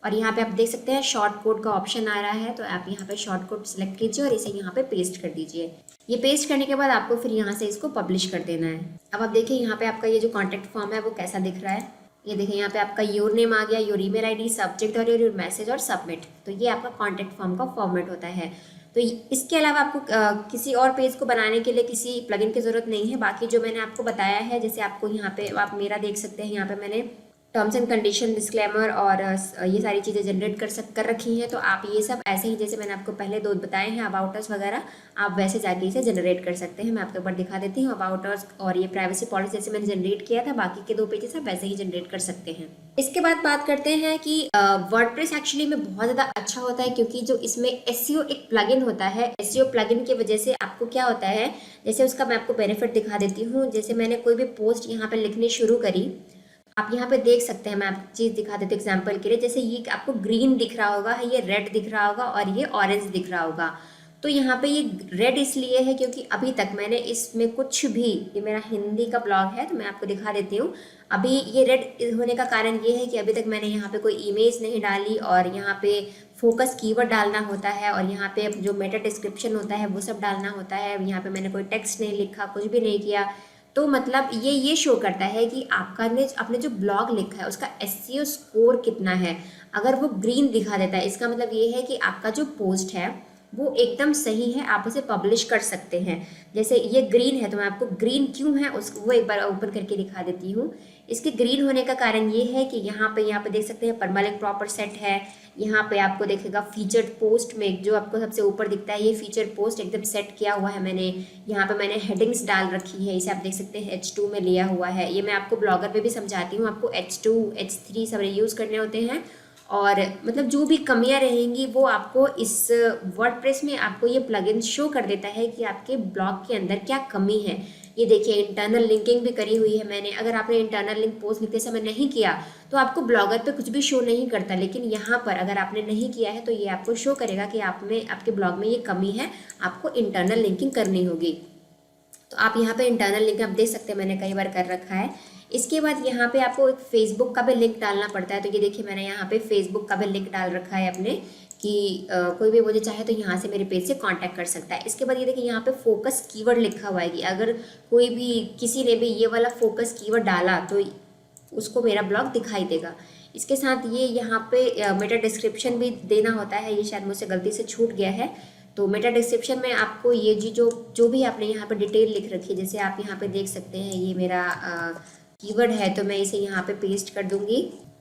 A: और यहाँ पे आप देख सकते हैं शॉर्ट कोड का ऑप्शन आ रहा है। तो आप यहाँ पे शॉर्ट कोड सेलेक्ट कीजिए और इसे यहाँ पे पेस्ट कर दीजिए। ये पेस्ट करने के बाद आपको फिर यहाँ से इसको पब्लिश कर देना है। अब आप देखिए यहाँ पे आपका ये जो कॉन्टैक्ट फॉर्म है वो कैसा दिख रहा है। ये देखिए यहाँ पे आपका योर नेम आ गया, योर ईमेल आईडी, सब्जेक्ट और योर मैसेज और सबमिट। तो ये आपका कॉन्टैक्ट फॉर्म का फॉर्मेट होता है। तो इसके अलावा आपको किसी और पेज को बनाने के लिए किसी प्लगइन की ज़रूरत नहीं है। बाकी जो मैंने आपको बताया है, जैसे आपको यहाँ पे आप मेरा देख सकते हैं, यहाँ पे मैंने टर्म्स एंड कंडीशन, डिस्क्लेमर और ये सारी चीज़ें जनरेट कर रखी हैं। तो आप ये सब ऐसे ही जैसे मैंने आपको पहले दो बताए हैं अबाउट अस वगैरह, आप वैसे जाके इसे जनरेट कर सकते हैं। मैं आपके ऊपर दिखा देती हूँ अबाउट अस और ये प्राइवेसी पॉलिसी जैसे मैंने जनरेट किया था, बाकी के 2 पेजेस आप वैसे ही जनरेट कर सकते हैं। इसके बाद बात करते हैं कि वर्डप्रेस एक्चुअली में बहुत ज़्यादा अच्छा होता है क्योंकि जो इसमें एसईओ एक प्लगइन होता है। एसईओ प्लगइन की वजह से आपको क्या होता है, जैसे उसका मैं आपको बेनिफिट दिखा देती हूँ। जैसे मैंने कोई भी पोस्ट यहाँ पे लिखनी शुरू करी, आप यहाँ पे देख सकते हैं, मैं आपको चीज़ दिखा देती हूँ एग्जाम्पल के लिए। जैसे ये आपको ग्रीन दिख रहा होगा, ये रेड दिख रहा होगा और ये ऑरेंज दिख रहा होगा। तो यहाँ पे ये रेड इसलिए है क्योंकि अभी तक मैंने इसमें कुछ भी, ये मेरा हिंदी का ब्लॉग है तो मैं आपको दिखा देती हूँ। अभी ये रेड होने का कारण ये है कि अभी तक मैंने यहाँ पे कोई इमेज नहीं डाली और यहाँ पे फोकस कीवर्ड डालना होता है और यहाँ पे जो मेटा डिस्क्रिप्शन होता है वो सब डालना होता है। यहाँ पे मैंने कोई टेक्स्ट नहीं लिखा, कुछ भी नहीं किया। तो मतलब ये शो करता है कि आपने जो ब्लॉग लिखा है उसका एसईओ स्कोर कितना है। अगर वो ग्रीन दिखा देता है, इसका मतलब ये है कि आपका जो पोस्ट है वो एकदम सही है, आप उसे पब्लिश कर सकते हैं। जैसे ये ग्रीन है तो मैं आपको ग्रीन क्यों है वो एक बार ओपन करके दिखा देती हूँ। इसके ग्रीन होने का कारण ये है कि यहाँ पे देख सकते हैं परमालिंक प्रॉपर सेट है। यहाँ पे आपको देखेगा फीचर्ड पोस्ट में जो आपको सबसे ऊपर दिखता है, ये फीचर पोस्ट एकदम सेट किया हुआ है मैंने। यहाँ पे मैंने हेडिंग्स डाल रखी है, इसे आप देख सकते हैं H2 में लिया हुआ है। ये मैं आपको ब्लॉगर पे भी समझाती हूँ, आपको H2 H3 सब यूज़ करने होते हैं। और मतलब जो भी कमियां रहेंगी वो आपको इस वर्डप्रेस में आपको ये प्लगइन शो कर देता है कि आपके ब्लॉग के अंदर क्या कमी है। ये देखिए इंटरनल लिंकिंग भी करी हुई है मैंने। अगर आपने इंटरनल लिंक पोस्ट लिखते समय नहीं किया तो आपको ब्लॉगर पे कुछ भी शो नहीं करता, लेकिन यहाँ पर अगर आपने नहीं किया है तो ये आपको शो करेगा कि आपके ब्लॉग में ये कमी है, आपको इंटरनल लिंकिंग करनी होगी। तो आप यहाँ पे इंटरनल लिंक आप देख सकते हैं, मैंने कई बार कर रखा है। इसके बाद यहाँ पे आपको एक फेसबुक का भी लिंक डालना पड़ता है। तो ये देखिए मैंने यहाँ पे फेसबुक का भी लिंक डाल रखा है अपने कि कोई भी मुझे चाहे तो यहाँ से मेरे पेज से कांटेक्ट कर सकता है। इसके बाद ये देखिए यहाँ पे फोकस कीवर्ड लिखा हुआ है कि अगर कोई भी किसी ने भी ये वाला फोकस कीवर्ड डाला तो उसको मेरा ब्लॉग दिखाई देगा। इसके साथ ये यहाँ पे मेटा डिस्क्रिप्शन भी देना होता है, ये शायद मुझसे गलती से छूट गया है। तो मेटा डिस्क्रिप्शन में आपको ये जो भी आपने यहाँ पे डिटेल लिख रखी है, जैसे आप यहाँ पे देख सकते हैं ये मेरा कीवर्ड है तो मैं इसे यहाँ पे पेस्ट कर दूंगी।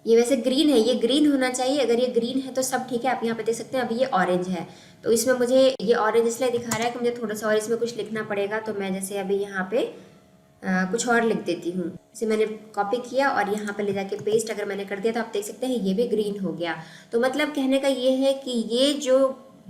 A: ये वैसे ग्रीन है, ये ग्रीन होना चाहिए। अगर ये ग्रीन है तो सब ठीक है। आप यहाँ पे देख सकते हैं अभी ये ऑरेंज है, तो इसमें मुझे ये ऑरेंज इसलिए दिखा रहा है कि मुझे थोड़ा सा और इसमें कुछ लिखना पड़ेगा। तो मैं जैसे अभी यहाँ पे कुछ और लिख देती हूँ। इसे मैंने कॉपी किया और यहाँ पे ले जाके पेस्ट अगर मैंने कर दिया तो आप देख सकते हैं ये भी ग्रीन हो गया। तो मतलब कहने का ये है कि ये जो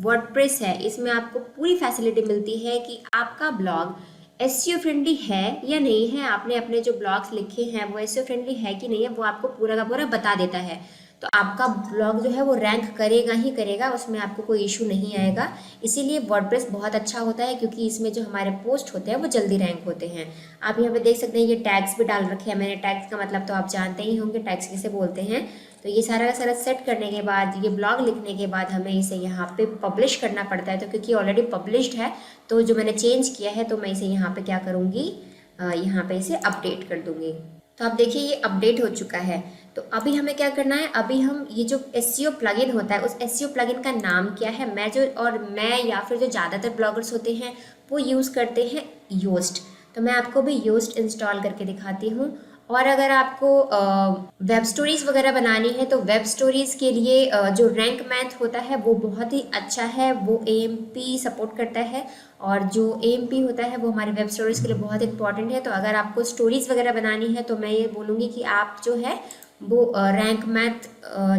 A: वर्डप्रेस है इसमें आपको पूरी फैसिलिटी मिलती है कि आपका ब्लॉग एसईओ फ्रेंडली है या नहीं है। आपने अपने जो ब्लॉग्स लिखे हैं वो एसईओ फ्रेंडली है कि नहीं है, वो आपको पूरा का पूरा बता देता है। तो आपका ब्लॉग जो है वो रैंक करेगा ही करेगा, उसमें आपको कोई इशू नहीं आएगा। इसीलिए वर्डप्रेस बहुत अच्छा होता है क्योंकि इसमें जो हमारे पोस्ट होते हैं वो जल्दी रैंक होते हैं। आप यहाँ पे देख सकते हैं ये टैग्स भी डाल रखे हैं मैंने। टैग्स का मतलब तो आप जानते ही होंगे टैग्स किसे बोलते हैं। तो ये सारा का सारा सेट करने के बाद, ये ब्लॉग लिखने के बाद हमें इसे यहाँ पे पब्लिश करना पड़ता है। तो क्योंकि ऑलरेडी पब्लिश्ड है तो जो मैंने चेंज किया है तो मैं इसे यहाँ पे क्या करूँगी, यहाँ पे इसे अपडेट कर दूँगी। तो आप देखिए ये अपडेट हो चुका है। तो अभी हमें क्या करना है, अभी हम ये जो एसईओ प्लगइन होता है उस एसईओ प्लगइन का नाम क्या है। मैं या फिर जो ज़्यादातर ब्लॉगर्स होते हैं वो यूज़ करते हैं योस्ट। तो मैं आपको भी योस्ट इंस्टॉल करके दिखाती हूँ। और अगर आपको वेब स्टोरीज़ वगैरह बनानी है तो वेब स्टोरीज़ के लिए जो रैंक मैथ होता है वो बहुत ही अच्छा है, वो AMP सपोर्ट करता है। और जो AMP होता है वो हमारे वेब स्टोरीज़ के लिए बहुत इंपॉर्टेंट है। तो अगर आपको स्टोरीज़ वगैरह बनानी है तो मैं ये बोलूँगी कि आप जो है वो रैंक मैथ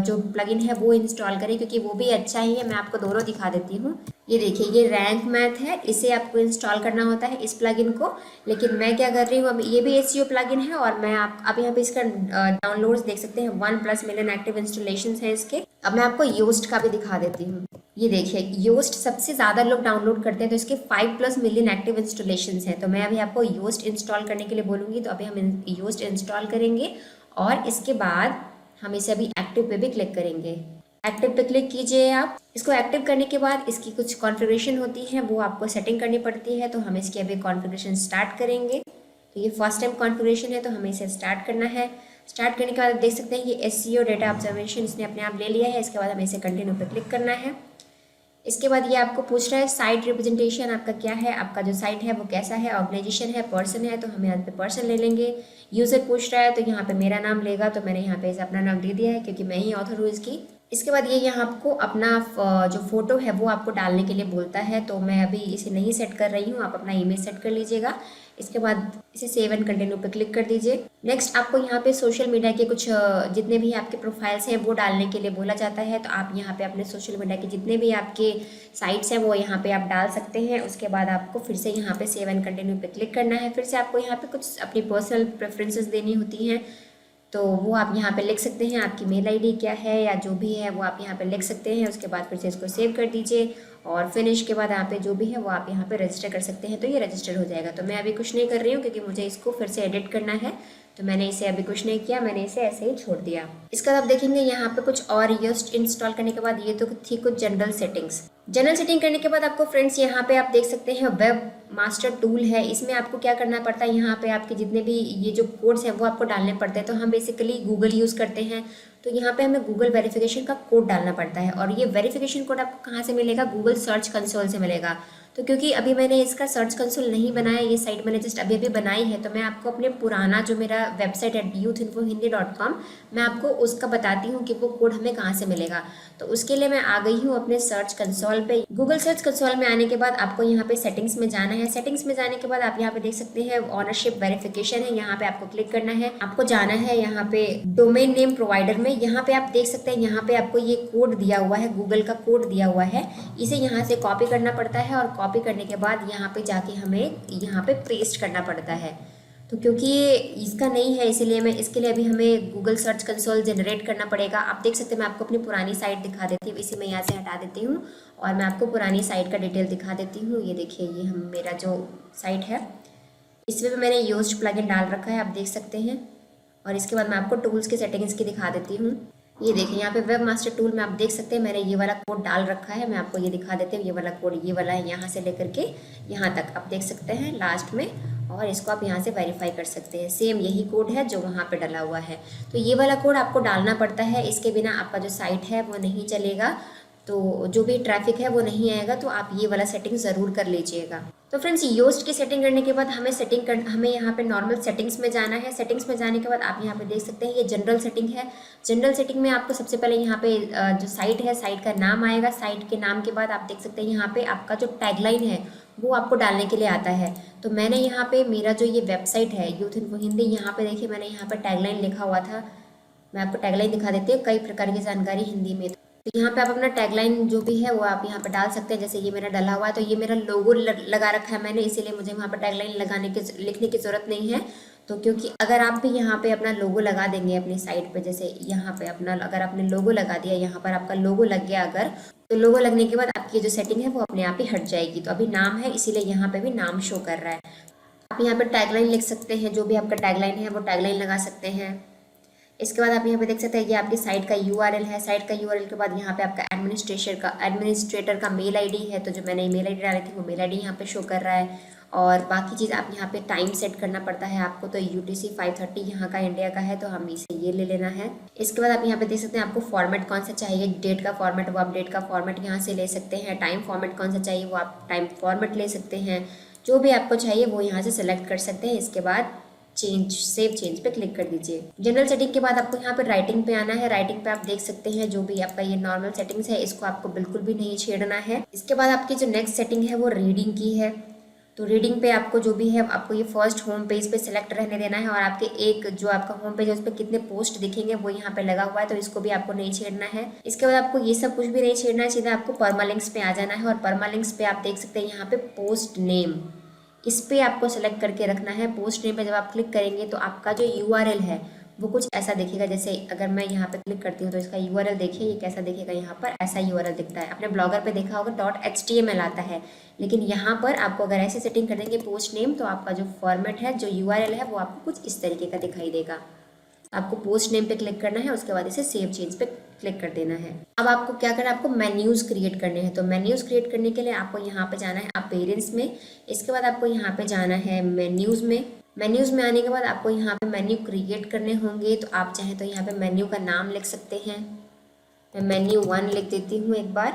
A: जो प्लगइन है वो इंस्टॉल करें क्योंकि वो भी अच्छा ही है। मैं आपको दोनों दिखा देती हूँ। ये देखिए ये रैंक मैथ है, इसे आपको इंस्टॉल करना होता है इस प्लगइन को। लेकिन मैं क्या कर रही हूँ, अब ये भी एसईओ प्लगइन है और मैं आप यहाँ पे इसका डाउनलोड्स देख सकते हैं। 1+ मिलियन एक्टिव इंस्टॉलेशन है इसके। अब मैं आपको योस्ट का भी दिखा देती हूँ। ये देखिए योस्ट सबसे ज़्यादा लोग डाउनलोड करते हैं तो इसके 5+ मिलियन एक्टिव इंस्टॉलेशन हैं। तो मैं अभी आपको योस्ट इंस्टॉल करने के लिए बोलूँगी। तो अभी हम योस्ट इंस्टॉल करेंगे और इसके बाद हम इसे अभी एक्टिव पे भी क्लिक करेंगे। एक्टिव पे क्लिक कीजिए आप। इसको एक्टिव करने के बाद इसकी कुछ कॉन्फ़िगरेशन होती है वो आपको सेटिंग करनी पड़ती है। तो हम इसकी अभी कॉन्फ़िगरेशन स्टार्ट करेंगे। तो ये फर्स्ट टाइम कॉन्फ़िगरेशन है तो हमें इसे स्टार्ट करना है। स्टार्ट करने के बाद आप देख सकते हैं ये एसईओ डेटा ऑब्जर्वेशन इसने अपने आप ले लिया है। इसके बाद हमें इसे कंटिन्यू पे क्लिक करना है। इसके बाद ये आपको पूछ रहा है साइट रिप्रेजेंटेशन आपका क्या है, आपका जो साइट है वो कैसा है, ऑर्गेनाइजेशन है, पर्सन है, तो हम यहाँ पे पर्सन ले लेंगे। यूज़र पूछ रहा है तो यहाँ पे मेरा नाम लेगा, तो मैंने यहाँ पे इसे अपना नाम दे दिया है क्योंकि मैं ही ऑथर हूँ इसकी। इसके बाद ये यहाँ आपको अपना जो फोटो है वो आपको डालने के लिए बोलता है, तो मैं अभी इसे नहीं सेट कर रही हूँ, आप अपना इमेज सेट कर लीजिएगा। इसके बाद इसे सेव एंड कंटिन्यू पे क्लिक कर दीजिए। नेक्स्ट आपको यहाँ पे सोशल मीडिया के कुछ जितने भी आपके प्रोफाइल्स हैं वो डालने के लिए बोला जाता है, तो आप यहाँ पे अपने सोशल मीडिया के जितने भी आपके साइट्स हैं वो यहाँ पे आप डाल सकते हैं। उसके बाद आपको फिर से यहाँ पे सेव एंड कंटिन्यू पे क्लिक करना है। फिर से आपको यहाँ पे कुछ अपनी पर्सनल प्रेफरेंसेस देनी होती हैं, तो वो आप यहाँ पे लिख सकते हैं, आपकी मेल आईडी क्या है या जो भी है वो आप यहाँ पे लिख सकते हैं। उसके बाद फिर से इसको सेव कर दीजिए और फिनिश के बाद यहाँ पे जो भी है वो आप यहाँ पे रजिस्टर कर सकते हैं, तो ये रजिस्टर हो जाएगा। तो मैं अभी कुछ नहीं कर रही हूँ क्योंकि मुझे इसको फिर से एडिट करना है, तो मैंने इसे अभी कुछ नहीं किया, मैंने इसे ऐसे ही छोड़ दिया। इसके बाद आप देखेंगे यहाँ पे कुछ और योस्ट इंस्टॉल करने के बाद ये तो थी कुछ जनरल सेटिंग्स। जनरल सेटिंग करने के बाद आपको फ्रेंड्स यहाँ पे आप देख सकते हैं वेब मास्टर टूल है। इसमें आपको क्या करना पड़ता है, यहाँ पे आपके जितने भी ये जो कोड्स हैं वो आपको डालने पड़ते हैं। तो हम बेसिकली गूगल यूज़ करते हैं, तो यहाँ पे हमें गूगल वेरिफिकेशन का कोड डालना पड़ता है, और ये वेरिफिकेशन कोड आपको कहाँ से मिलेगा, गूगल सर्च कंसोल से मिलेगा। तो क्योंकि अभी मैंने इसका सर्च कंसोल नहीं बनाया, ये साइट मैंने जस्ट अभी अभी बनाई है, तो मैं आपको अपने पुराना जो मेरा वेबसाइट है youthinfohindy.com, मैं आपको उसका बताती हूँ कि वो कोड हमें कहाँ से मिलेगा। तो उसके लिए मैं आ गई हूँ अपने सर्च कंसोल पे। गूगल सर्च कंसोल में आने के बाद आपको यहाँ पे सेटिंग्स में जाना है। सेटिंग्स में जाने के बाद आप यहाँ पे देख सकते हैं ऑनरशिप वेरिफिकेशन है, यहाँ पे आपको क्लिक करना है। आपको जाना है यहाँ पे डोमेन नेम प्रोवाइडर में, यहाँ पे आप देख सकते हैं यहाँ पे आपको ये कोड दिया हुआ है, गूगल का कोड दिया हुआ है। इसे यहाँ से कॉपी करना पड़ता है, और कॉपी करने के बाद यहाँ पे जाके हमें यहाँ पे पेस्ट करना पड़ता है। तो क्योंकि ये इसका नहीं है इसीलिए मैं इसके लिए अभी हमें गूगल सर्च कंसोल जनरेट करना पड़ेगा। आप देख सकते हैं, मैं आपको अपनी पुरानी साइट दिखा देती हूँ, इसे मैं यहाँ से हटा देती हूँ और मैं आपको पुरानी साइट का डिटेल दिखा देती हूँ। ये देखिए, ये हम मेरा जो साइट है इसमें भी मैंने योस्ट प्लगइन डाल रखा है, आप देख सकते हैं। और इसके बाद मैं आपको टूल्स की सेटिंग्स की दिखा देती हूँ। ये देखिए, यहाँ पे वेब मास्टर टूल में आप देख सकते हैं मैंने ये वाला कोड डाल रखा है। मैं आपको ये दिखा देती हूँ, ये वाला कोड ये वाला है, यहाँ से लेकर के यहाँ तक आप देख सकते हैं लास्ट में, और इसको आप यहाँ से वेरीफाई कर सकते हैं। सेम यही कोड है जो वहाँ पे डला हुआ है, तो ये वाला कोड आपको डालना पड़ता है। इसके बिना आपका जो साइट है वो नहीं चलेगा, तो जो भी ट्रैफिक है वो नहीं आएगा। तो आप ये वाला सेटिंग ज़रूर कर लीजिएगा। तो फ्रेंड्स, योस्ट की सेटिंग करने के बाद हमें यहाँ पे नॉर्मल सेटिंग्स में जाना है। सेटिंग्स में जाने के बाद आप यहाँ पे देख सकते हैं ये जनरल सेटिंग है। जनरल सेटिंग में आपको सबसे पहले यहाँ पे जो साइट है, साइट का नाम आएगा। साइट के नाम के बाद आप देख सकते हैं यहाँ पे आपका जो टैगलाइन है वो आपको डालने के लिए आता है। तो मैंने यहाँ पे मेरा जो ये वेबसाइट है यूथ इन्फो हिंदी, यहाँ पे देखिए मैंने यहाँ पे टैगलाइन लिखा हुआ था। मैं आपको टैगलाइन दिखा देती हूँ, कई प्रकार की जानकारी हिंदी में। तो यहाँ पे आप अपना टैगलाइन जो भी है वो आप यहाँ पे डाल सकते हैं। जैसे ये मेरा डला हुआ है, तो ये मेरा लोगो लगा रखा है मैंने, इसीलिए मुझे वहाँ पे टैगलाइन लिखने की ज़रूरत नहीं है। तो क्योंकि अगर आप भी यहाँ पे अपना लोगो लगा देंगे अपनी साइट पे, जैसे यहाँ पे अपना अगर आपने लोगो लगा दिया, यहाँ पर आपका लोगो लग गया अगर, तो लोगो लगने के बाद आपकी जो सेटिंग है वो अपने आप ही हट जाएगी। तो अभी नाम है इसीलिए यहाँ पे भी नाम शो कर रहा है। आप यहाँ पे टैगलाइन लिख सकते हैं, जो भी आपका टैगलाइन है वो टैगलाइन लगा सकते हैं। इसके बाद आप यहाँ पे देख सकते हैं ये आपकी साइट का यूआरएल है। साइट का यूआरएल के बाद यहाँ पे आपका एडमिनिस्ट्रेटर का मेल आईडी है, तो जो मैंने ईमेल आईडी डाली थी वो मेल आईडी यहाँ पे शो कर रहा है। और बाकी चीज़ आप यहाँ पे टाइम सेट करना पड़ता है आपको, तो UTC 5:30 यहाँ का इंडिया का है, तो हम इसे ये ले लेना है। इसके बाद आप यहाँ पे देख सकते हैं आपको फॉर्मेट कौन सा चाहिए, डेट का फॉर्मेट वो आप डेट का फॉर्मेट यहाँ से ले सकते हैं। टाइम फॉर्मेट कौन सा चाहिए वो आप टाइम फॉर्मेट ले सकते हैं। जो भी आपको चाहिए वो यहाँ से सेलेक्ट कर सकते हैं। इसके बाद सेव चेंज पे क्लिक कर दीजिए। जनरल सेटिंग के बाद आपको यहाँ पे राइटिंग पे आना है। राइटिंग पे आप देख सकते हैं जो भी आपका ये नॉर्मल सेटिंग्स है इसको आपको बिल्कुल भी नहीं छेड़ना है। इसके बाद आपकी जो नेक्स्ट सेटिंग है वो रीडिंग की है। तो रीडिंग पे आपको जो भी है आपको ये फर्स्ट होम पेज पे सिलेक्ट रहने देना है, और आपके एक जो आपका होम पेज है उस पर कितने पोस्ट दिखेंगे वो यहाँ पे लगा हुआ है, तो इसको भी आपको नहीं छेड़ना है। इसके बाद आपको ये सब कुछ भी नहीं छेड़ना है, सीधा आपको परमालिंक्स पे आ जाना है। और परमालिंक्स पे आप देख सकते हैं यहाँ पे पोस्ट नेम, इस पे आपको सेलेक्ट करके रखना है। पोस्ट नेम पे जब आप क्लिक करेंगे तो आपका जो यूआरएल है वो कुछ ऐसा दिखेगा। जैसे अगर मैं यहाँ पे क्लिक करती हूँ तो इसका यूआरएल देखिए ये कैसा दिखेगा, यहाँ पर ऐसा यूआरएल दिखता है। अपने ब्लॉगर पे देखा होगा .html आता है, लेकिन यहाँ पर आपको अगर ऐसे सेटिंग कर देंगे पोस्ट नेम, तो आपका जो फॉर्मेट है, जो यूआरएल है वो आपको कुछ इस तरीके का दिखाई देगा। आपको पोस्ट नेम पे क्लिक करना है, उसके बाद इसे सेव चेंज पे क्लिक कर देना है। अब आपको क्या करना है, आपको मेन्यूज क्रिएट करने हैं। तो मेन्यूज क्रिएट करने के लिए आपको यहाँ पे जाना है अपीयरेंस में। इसके बाद आपको यहाँ पे जाना है मेन्यूज में। मेन्यूज में आने के बाद आपको यहाँ पे मेन्यू क्रिएट करने होंगे, तो आप चाहें तो यहाँ पे मेन्यू का नाम लिख सकते हैं। मैं मेन्यू 1 लिख देती हूँ एक बार।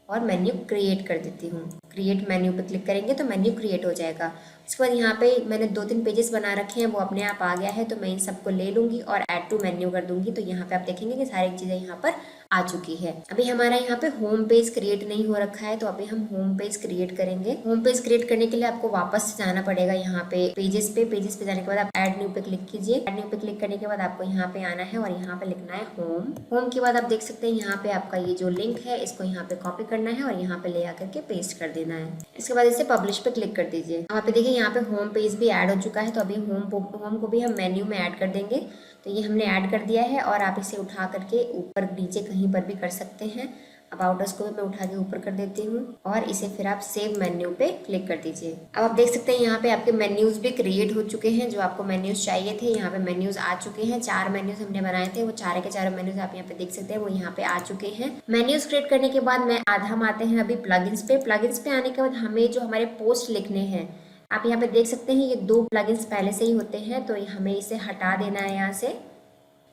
A: और मेन्यू क्रिएट कर देती हूँ। क्रिएट मेन्यू पे क्लिक करेंगे तो मेन्यू क्रिएट हो जाएगा। उसके बाद यहाँ पे मैंने 2-3 पेजेस बना रखे हैं, वो अपने आप आ गया है, तो मैं इन सबको ले लूँगी और ऐड टू मेन्यू कर दूँगी। तो यहाँ पे आप देखेंगे कि सारी चीज़ें यहाँ पर आ चुकी है। अभी हमारा यहाँ पे होम पेज क्रिएट नहीं हो रखा है, तो अभी हम होम पेज क्रिएट करेंगे। होम पेज क्रिएट करने के लिए आपको वापस जाना पड़ेगा यहाँ पे पेजेस पे जाने के बाद आप ऐड न्यू पे क्लिक कीजिए। ऐड न्यू पे क्लिक करने के बाद आपको यहाँ पे आना है और यहाँ पे लिखना है होम। होम के बाद आप देख सकते हैं यहाँ पे आपका ये जो लिंक है इसको यहाँ पे कॉपी करना है और यहाँ पे ले आकर के पेस्ट कर देना है। इसके बाद इसे पब्लिश पे क्लिक कर दीजिए। वहाँ पे देखिए यहाँ पे होम पेज भी ऐड हो चुका है, तो अभी होम को भी हम मेन्यू में ऐड कर देंगे। तो ये हमने ऐड कर दिया है और आप इसे उठा करके ऊपर नीचे कहीं पर भी कर सकते हैं। अबाउट अस को भी मैं उठा के ऊपर कर देती हूँ और इसे फिर आप सेव मेन्यू पे क्लिक कर दीजिए। अब आप देख सकते हैं यहाँ पे आपके मेन्यूज भी क्रिएट हो चुके हैं। जो आपको मेन्यूज चाहिए थे यहाँ पे मेन्यूज आ चुके हैं। 4 मेन्यूज हमने बनाए थे, वो 4 के 4 मेन्यूज आप यहाँ पे देख सकते हैं, वो यहाँ पे आ चुके हैं। मेन्यूज क्रिएट करने के बाद हम आते हैं अभी प्लगइन्स पे। प्लगइन्स पे आने के बाद हमें जो हमारे पोस्ट लिखने हैं, आप यहाँ पे देख सकते हैं ये 2 प्लगइन्स पहले से ही होते हैं, तो हमें इसे हटा देना है यहाँ से।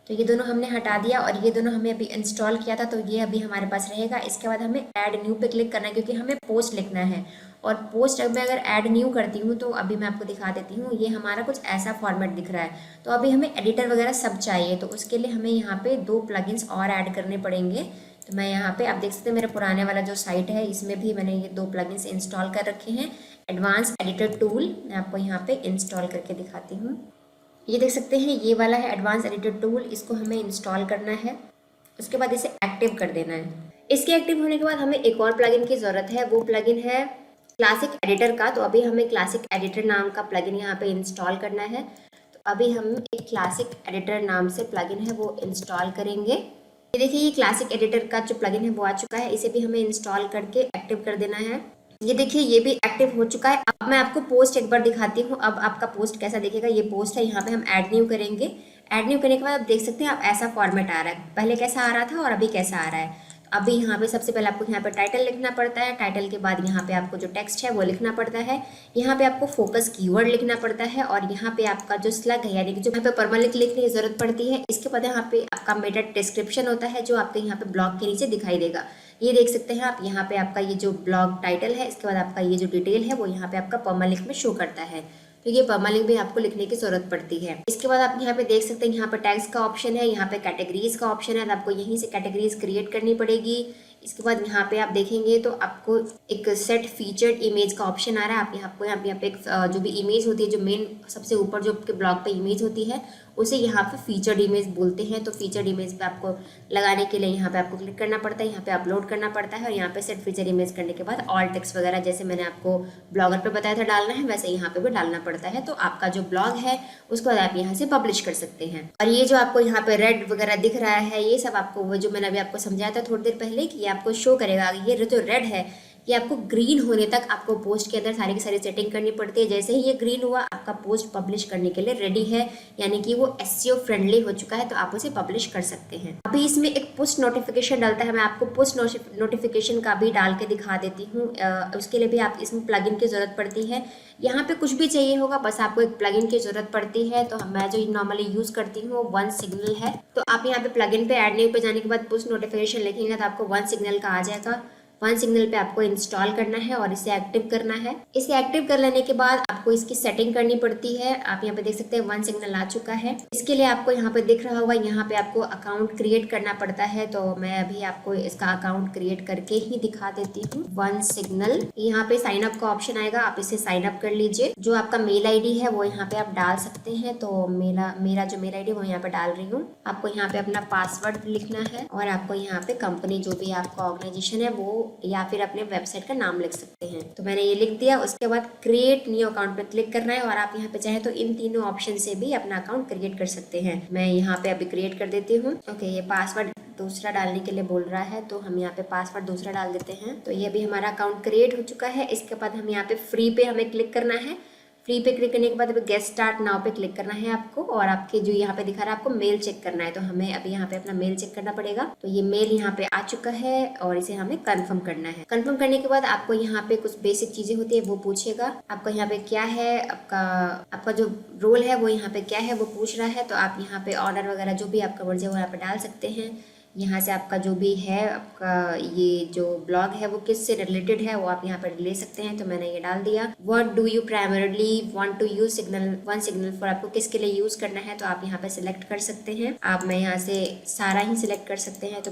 A: तो ये दोनों हमने हटा दिया और ये दोनों हमने अभी इंस्टॉल किया था, तो ये अभी हमारे पास रहेगा। इसके बाद हमें ऐड न्यू पे क्लिक करना है क्योंकि हमें पोस्ट लिखना है। और पोस्ट अब मैं अगर ऐड न्यू करती हूँ तो अभी मैं आपको दिखा देती हूँ, ये हमारा कुछ ऐसा फॉर्मेट दिख रहा है। तो अभी हमें एडिटर वगैरह सब चाहिए, तो उसके लिए हमें यहाँ पे 2 प्लगइन्स और ऐड करने पड़ेंगे। तो मैं यहाँ पे आप देख सकते हैं मेरे पुराने वाला जो साइट है इसमें भी मैंने ये 2 प्लगइन्स इंस्टॉल कर रखे हैं। एडवांस एडिटर टूल मैं आपको यहाँ पे इंस्टॉल करके दिखाती हूँ। ये देख सकते हैं ये वाला है एडवांस एडिटर टूल, इसको हमें इंस्टॉल करना है। उसके बाद इसे एक्टिव कर देना है। इसके एक्टिव होने के बाद हमें एक और प्लगइन की ज़रूरत है, वो प्लगइन है क्लासिक एडिटर का। तो अभी हमें क्लासिक एडिटर नाम का प्लगइन यहाँ पे इंस्टॉल करना है। तो अभी हम एक क्लासिक एडिटर नाम से प्लगइन है वो इंस्टॉल करेंगे। ये देखिए ये क्लासिक एडिटर का जो प्लगइन है वो आ चुका है, इसे भी हमें इंस्टॉल करके एक्टिव कर देना है। ये देखिए ये भी एक्टिव हो चुका है। अब मैं आपको पोस्ट एक बार दिखाती हूँ, अब आपका पोस्ट कैसा दिखेगा। ये पोस्ट है, यहाँ पे हम ऐड न्यू करेंगे। ऐड न्यू करने के बाद आप देख सकते हैं आप ऐसा फॉर्मेट आ रहा है, पहले कैसा आ रहा था और अभी कैसा आ रहा है। तो अभी यहाँ पे सबसे पहले आपको यहाँ पे टाइटल लिखना पड़ता है। टाइटल के बाद यहाँ पे आपको जो टेक्स्ट है वो लिखना पड़ता है। यहाँ पे आपको फोकस कीवर्ड लिखना पड़ता है और यहाँ पे आपका जो स्लग है यानी कि जो यहाँ पे परमानेंट लिखने की जरूरत पड़ती है। इसके बाद यहाँ पे आपका मेटा डिस्क्रिप्शन होता है जो आपके यहाँ पे ब्लॉग के नीचे दिखाई देगा। ये देख सकते हैं आप, यहाँ पे आपका ये जो ब्लॉग टाइटल है, इसके बाद आपका ये जो डिटेल है वो यहाँ पे आपका परमालिंक में शो करता है। तो ये परमालिंक भी आपको लिखने की जरूरत पड़ती है। इसके बाद आप यहाँ पे देख सकते हैं यहाँ पे टैग्स का ऑप्शन है, यहाँ पे कैटेगरीज का ऑप्शन है, तो आपको यहीं से कैटेगरीज क्रिएट करनी पड़ेगी। इसके बाद यहाँ पे आप देखेंगे तो आपको एक सेट फीचर्ड इमेज का ऑप्शन आ रहा है। आप यहाँ पे एक जो भी इमेज होती है, जो मेन सबसे ऊपर जो आपके ब्लॉग पे इमेज होती है उसे यहाँ पे फीचर्ड इमेज बोलते हैं। तो फीचर्ड इमेज पे आपको लगाने के लिए यहाँ पे आपको क्लिक करना पड़ता है, यहाँ पे अपलोड करना पड़ता है और यहाँ पे सेट फीचर इमेज करने के बाद ऑल टेक्स्ट वगैरह जैसे मैंने आपको ब्लॉगर पे बताया था डालना है, वैसे यहाँ पे भी डालना पड़ता है। तो आपका जो ब्लॉग है उसको आप यहाँ से पब्लिश कर सकते हैं। और ये जो आपको यहाँ पे रेड वगैरह दिख रहा है, ये सब आपको वो जो मैंने अभी आपको समझाया था थोड़ी देर पहले कि ये आपको शो करेगा। ये जो रेड है ये आपको ग्रीन होने तक आपको पोस्ट के अंदर सारी की सारी सेटिंग करनी पड़ती है। जैसे ही ये ग्रीन हुआ आपका पोस्ट पब्लिश करने के लिए रेडी है, यानी कि वो एसईओ फ्रेंडली हो चुका है, तो आप उसे पब्लिश कर सकते हैं। अभी इसमें एक पुश नोटिफिकेशन डालता है, मैं आपको पुश नोटिफिकेशन का भी डाल के दिखा देती हूँ। उसके लिए भी आप इसमें प्लगइन की जरूरत पड़ती है। यहाँ पे कुछ भी चाहिए होगा, बस आपको एक प्लगइन की जरूरत पड़ती है। तो मैं जो नॉर्मली यूज करती हूँ वन सिग्नल है। तो आप यहाँ पे प्लगइन पे ऐड न्यू पे जाने के बाद पुश नोटिफिकेशन लिखेंगे तो आपको वन सिग्नल का आ जाएगा। वन सिग्नल पे आपको इंस्टॉल करना है और इसे एक्टिव करना है। इसे एक्टिव कर लेने के बाद आपको इसकी सेटिंग करनी पड़ती है। आप यहाँ पे देख सकते हैं वन सिग्नल आ चुका है। इसके लिए आपको यहाँ पे दिख रहा होगा, यहाँ पे आपको अकाउंट क्रिएट करना पड़ता है। तो मैं अभी आपको इसका अकाउंट क्रिएट करके ही दिखा देती हूँ। वन सिग्नल, यहाँ पे साइन अप का ऑप्शन आएगा, आप इसे साइन अप कर लीजिए। जो आपका मेल आईडी है वो यहाँ पे आप डाल सकते हैं। तो मेरा जो मेल आईडी वो यहाँ पे डाल रही हूँ। आपको यहाँ पे अपना पासवर्ड लिखना है और आपको यहाँ पे कंपनी जो भी आपका ऑर्गेनाइजेशन है वो या फिर अपने वेबसाइट का नाम लिख सकते हैं। तो मैंने ये लिख दिया। उसके बाद क्रिएट न्यू अकाउंट पे क्लिक करना है और आप यहाँ पे चाहे तो इन तीनों ऑप्शन से भी अपना अकाउंट क्रिएट कर सकते हैं। मैं यहाँ पे अभी क्रिएट कर देती हूँ। ओके, ये पासवर्ड दूसरा डालने के लिए बोल रहा है, तो हम यहाँ पे पासवर्ड दूसरा डाल देते हैं। तो ये अभी हमारा अकाउंट क्रिएट हो चुका है। इसके बाद हम यहाँ पे फ्री पे हमें क्लिक करना है। फ्री पे क्लिक करने के बाद अभी गेट स्टार्ट नाउ पे क्लिक करना है आपको और आपके जो यहाँ पे दिखा रहा है आपको मेल चेक करना है। तो हमें अभी यहाँ पे अपना मेल चेक करना पड़ेगा। तो ये मेल यहाँ पे आ चुका है और इसे हमें कंफर्म करना है। कंफर्म करने के बाद आपको यहाँ पे कुछ बेसिक चीजें होती है वो पूछेगा। आपका यहाँ पे क्या है, आपका जो रोल है वो यहाँ पे क्या है वो पूछ रहा है। तो आप यहाँ पे ऑर्डर वगैरह जो भी आपका मर्जी है वो यहाँ पे डाल सकते हैं। यहाँ से आपका जो भी है, आपका ये जो ब्लॉग है वो किस से रिलेटेड है वो आप यहाँ पर ले सकते हैं। तो मैंने ये डाल दिया। What do you primarily want to use signal one signal for, आपको किसके लिए यूज करना है तो आप यहाँ पे सिलेक्ट कर सकते हैं। आप मैं यहाँ से सारा ही सिलेक्ट कर सकते हैं। तो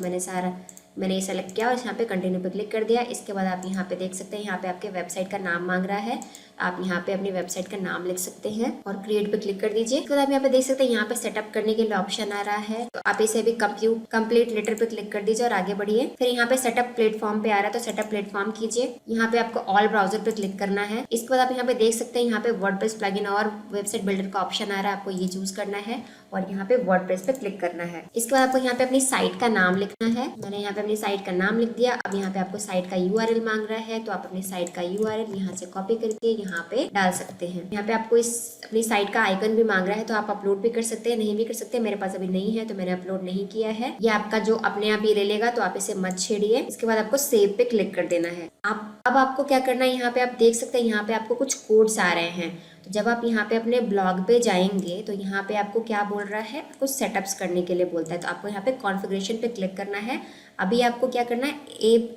A: मैंने ये सेलेक्ट किया और यहाँ पे कंटिन्यू पे क्लिक कर दिया। इसके बाद आप यहाँ पे देख सकते हैं, यहाँ पे आपके वेबसाइट का नाम मांग रहा है। आप यहाँ पे अपनी वेबसाइट का नाम लिख सकते हैं और क्रिएट पे क्लिक कर दीजिए। उसके बाद आप यहाँ पे देख सकते हैं, यहाँ पे सेटअप करने के लिए ऑप्शन आ रहा है। तो आप इसे अभी कंप्लीट लेटर पे क्लिक कर दीजिए और आगे बढ़िए। फिर यहाँ पे सेटअप प्लेटफॉर्म पे आ रहा है, तो सेटअप प्लेटफॉर्म कीजिए। यहाँ पे आपको ऑल ब्राउजर पे क्लिक करना है। इसके बाद आप यहाँ पे देख सकते हैं, यहाँ पे वर्डप्रेस प्लगइन और वेबसाइट बिल्डर का ऑप्शन आ रहा है, आपको ये चूज करना है और यहाँ पे वर्डप्रेस पे क्लिक करना है। इसके बाद आपको यहाँ पे अपनी साइट का नाम लिखना है। मैंने यहाँ पे अपनी साइट का नाम लिख दिया। अब यहाँ पे आपको साइट का यूआरएल मांग रहा है, तो आप अपनी साइट का यूआरएल यहाँ से कॉपी करके यहाँ पे डाल सकते हैं। यहाँ पे आपको इस अपनी साइट का आइकन भी मांग रहा है, तो आप अपलोड भी कर सकते हैं, नहीं भी कर सकते हैं। मेरे पास अभी नहीं है तो मैंने अपलोड नहीं किया है। ये आपका जो अपने आप ही ले लेगा, तो आप इसे मत छेड़िए। इसके बाद आपको सेव पे क्लिक कर देना है। अब आपको क्या करना है, यहाँ पे आप देख सकते हैं, यहाँ पे आपको कुछ कोड्स आ रहे हैं। तो जब आप यहाँ पे अपने ब्लॉग पे जाएंगे तो यहाँ पे आपको क्या बोल रहा है, कुछ सेटअप्स करने के लिए बोलता है। तो आपको यहाँ पे कॉन्फ़िगरेशन पे क्लिक करना है। अभी आपको क्या करना है,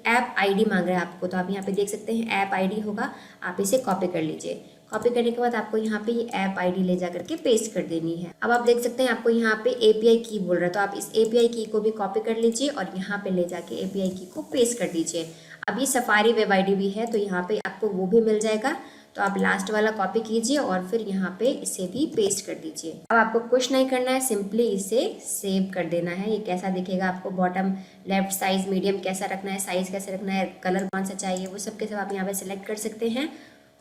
A: ऐप आईडी मांग रहा है आपको, तो आप यहाँ पे देख सकते हैं ऐप आईडी होगा, आप इसे कॉपी कर लीजिए। कॉपी करने के बाद आपको यहाँ पे ये ऐप आईडी ले जा करके पेस्ट कर देनी है। अब आप देख सकते हैं, आपको यहाँ पे एपीआई की बोल रहा है, तो आप इस एपीआई की को भी कॉपी कर लीजिए और यहाँ पे ले जाके एपीआई की को पेस्ट कर दीजिए। अब ये सफारी वेब आईडी भी है, तो यहाँ पे आपको वो भी मिल जाएगा। तो आप लास्ट वाला कॉपी कीजिए और फिर यहाँ पे इसे भी पेस्ट कर दीजिए। अब आपको कुछ नहीं करना है, सिंपली इसे सेव कर देना है। ये कैसा दिखेगा, आपको बॉटम लेफ्ट साइज मीडियम कैसा रखना है, साइज कैसे रखना है, कलर कौन सा चाहिए, वो सब के सब आप यहाँ पे सिलेक्ट कर सकते हैं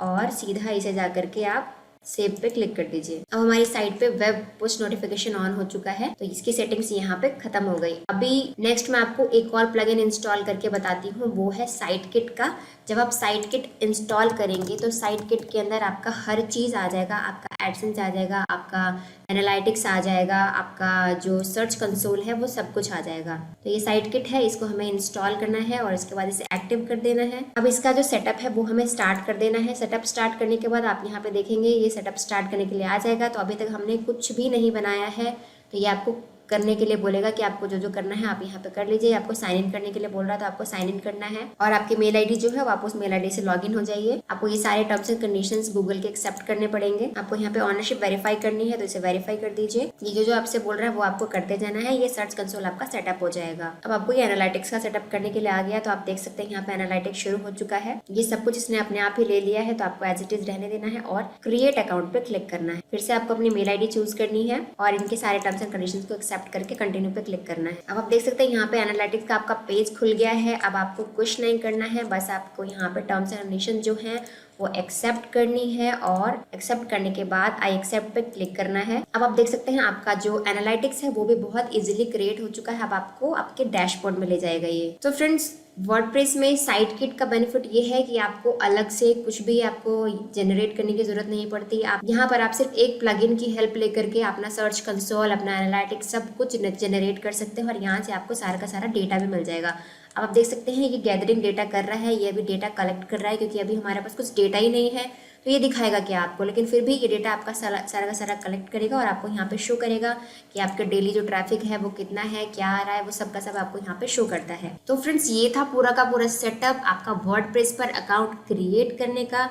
A: और सीधा इसे जा करके आप सेव पे क्लिक कर दीजिए। अब हमारी साइट पे वेब पुश नोटिफिकेशन ऑन हो चुका है, तो इसकी सेटिंग्स यहाँ पे खत्म हो गई। अभी नेक्स्ट मैं आपको एक और प्लगइन इंस्टॉल करके बताती हूँ, वो है साइट किट का। जब आप साइट किट इंस्टॉल करेंगे तो साइट किट के अंदर आपका हर चीज़ आ जाएगा। आपका एडसेंस आ जाएगा, आपका एनालिटिक्स आ जाएगा, आपका जो सर्च कंसोल है वो सब कुछ आ जाएगा। तो ये साइट किट है, इसको हमें इंस्टॉल करना है और इसके बाद इसे एक्टिव कर देना है। अब इसका जो सेटअप है वो हमें स्टार्ट कर देना है। सेटअप स्टार्ट करने के बाद आप यहाँ पे देखेंगे, ये सेटअप स्टार्ट करने के लिए आ जाएगा। तो अभी तक हमने कुछ भी नहीं बनाया है, तो ये आपको करने के लिए बोलेगा कि आपको जो जो करना है आप यहाँ पे कर लीजिए। आपको साइन इन करने के लिए बोल रहा है, तो आपको साइन इन करना है और आपकी मेल आईडी जो है वो आप उस मेल आईडी से लॉगिन हो जाइए। आपको ये सारे टर्म्स एंड कंडीशंस गूगल के एक्सेप्ट करने पड़ेंगे। आपको यहाँ पे ऑनरशिप वेरीफाई करनी है, तो इसे वेरीफाई कर दीजिए। ये जो आपसे बोल रहा है वो आपको करते जाना है। ये सर्च कंसोल आपका सेटअप हो जाएगा। अब आपको ये एनालिटिक्स का सेटअप करने के लिए आ गया, तो आप देख सकते हैं यहाँ पे एनालिटिक्स शुरू हो चुका है। ये सब कुछ इसने अपने आप ही ले लिया है, तो आपको एज इट इज रहने देना है और क्रिएट अकाउंट पे क्लिक करना है। फिर से आपको अपनी मेल आईडी चूज करनी है और इनके सारे टर्म्स एंड कंडीशंस को एक्सेप्ट करके कंटिन्यू पे क्लिक करना है। अब आप देख सकते हैं यहाँ पे एनालिटिक्स का आपका पेज खुल गया है। अब आपको कुछ नहीं करना है, बस आपको यहाँ पे टर्म्स एंड कंडीशन जो है वो एक्सेप्ट करनी है और एक्सेप्ट करने के बाद आई एक्सेप्ट पे क्लिक करना है। अब आप देख सकते हैं आपका जो एनालिटिक्स है वो भी बहुत इजीली क्रिएट हो चुका है। अब आपको आपके डैशबोर्ड में ले जाएगा ये। तो फ्रेंड्स, वर्डप्रेस में साइट किट का बेनिफिट ये है कि आपको अलग से कुछ भी आपको जनरेट करने की जरूरत नहीं पड़ती। आप यहाँ पर आप सिर्फ एक प्लगइन की हेल्प लेकर के अपना सर्च कंसोल, अपना एनालिटिक्स सब कुछ जनरेट कर सकते हैं और यहाँ से आपको सारा का सारा डेटा भी मिल जाएगा। अब आप देख सकते हैं ये गैदरिंग डेटा कर रहा है, ये अभी डेटा कलेक्ट कर रहा है, क्योंकि अभी हमारे पास कुछ डेटा ही नहीं है तो ये दिखाएगा क्या आपको, लेकिन फिर भी ये डेटा आपका सारा का सारा कलेक्ट करेगा और आपको यहाँ पे शो करेगा कि आपके डेली जो ट्रैफिक है वो कितना है, क्या आ रहा है, वो सब का सब आपको यहाँ पे शो करता है। तो फ्रेंड्स, ये था पूरा का पूरा सेटअप आपका वर्डप्रेस पर अकाउंट क्रिएट करने का।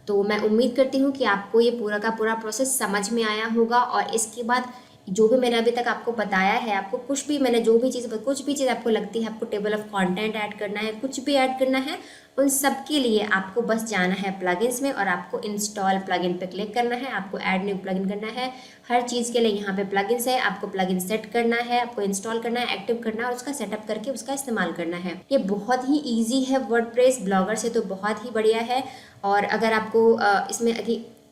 A: तो मैं उम्मीद करती हूँ कि आपको ये पूरा का पूरा प्रोसेस समझ में आया होगा और इसके बाद जो भी मैंने अभी तक आपको बताया है, आपको कुछ भी चीज़ आपको लगती है, आपको टेबल ऑफ कंटेंट ऐड करना है, कुछ भी ऐड करना है, उन सब के लिए आपको बस जाना है प्लगइन्स में और आपको इंस्टॉल प्लगइन पे क्लिक करना है। आपको ऐड न्यू प्लगइन करना है। हर चीज़ के लिए यहाँ पे प्लगइन्स है, आपको प्लगइन सेट करना है, आपको इंस्टॉल करना है, एक्टिव करना है और उसका सेटअप करके उसका इस्तेमाल करना है। ये बहुत ही ईजी है वर्डप्रेस, ब्लॉगर से तो बहुत ही बढ़िया है। और अगर आपको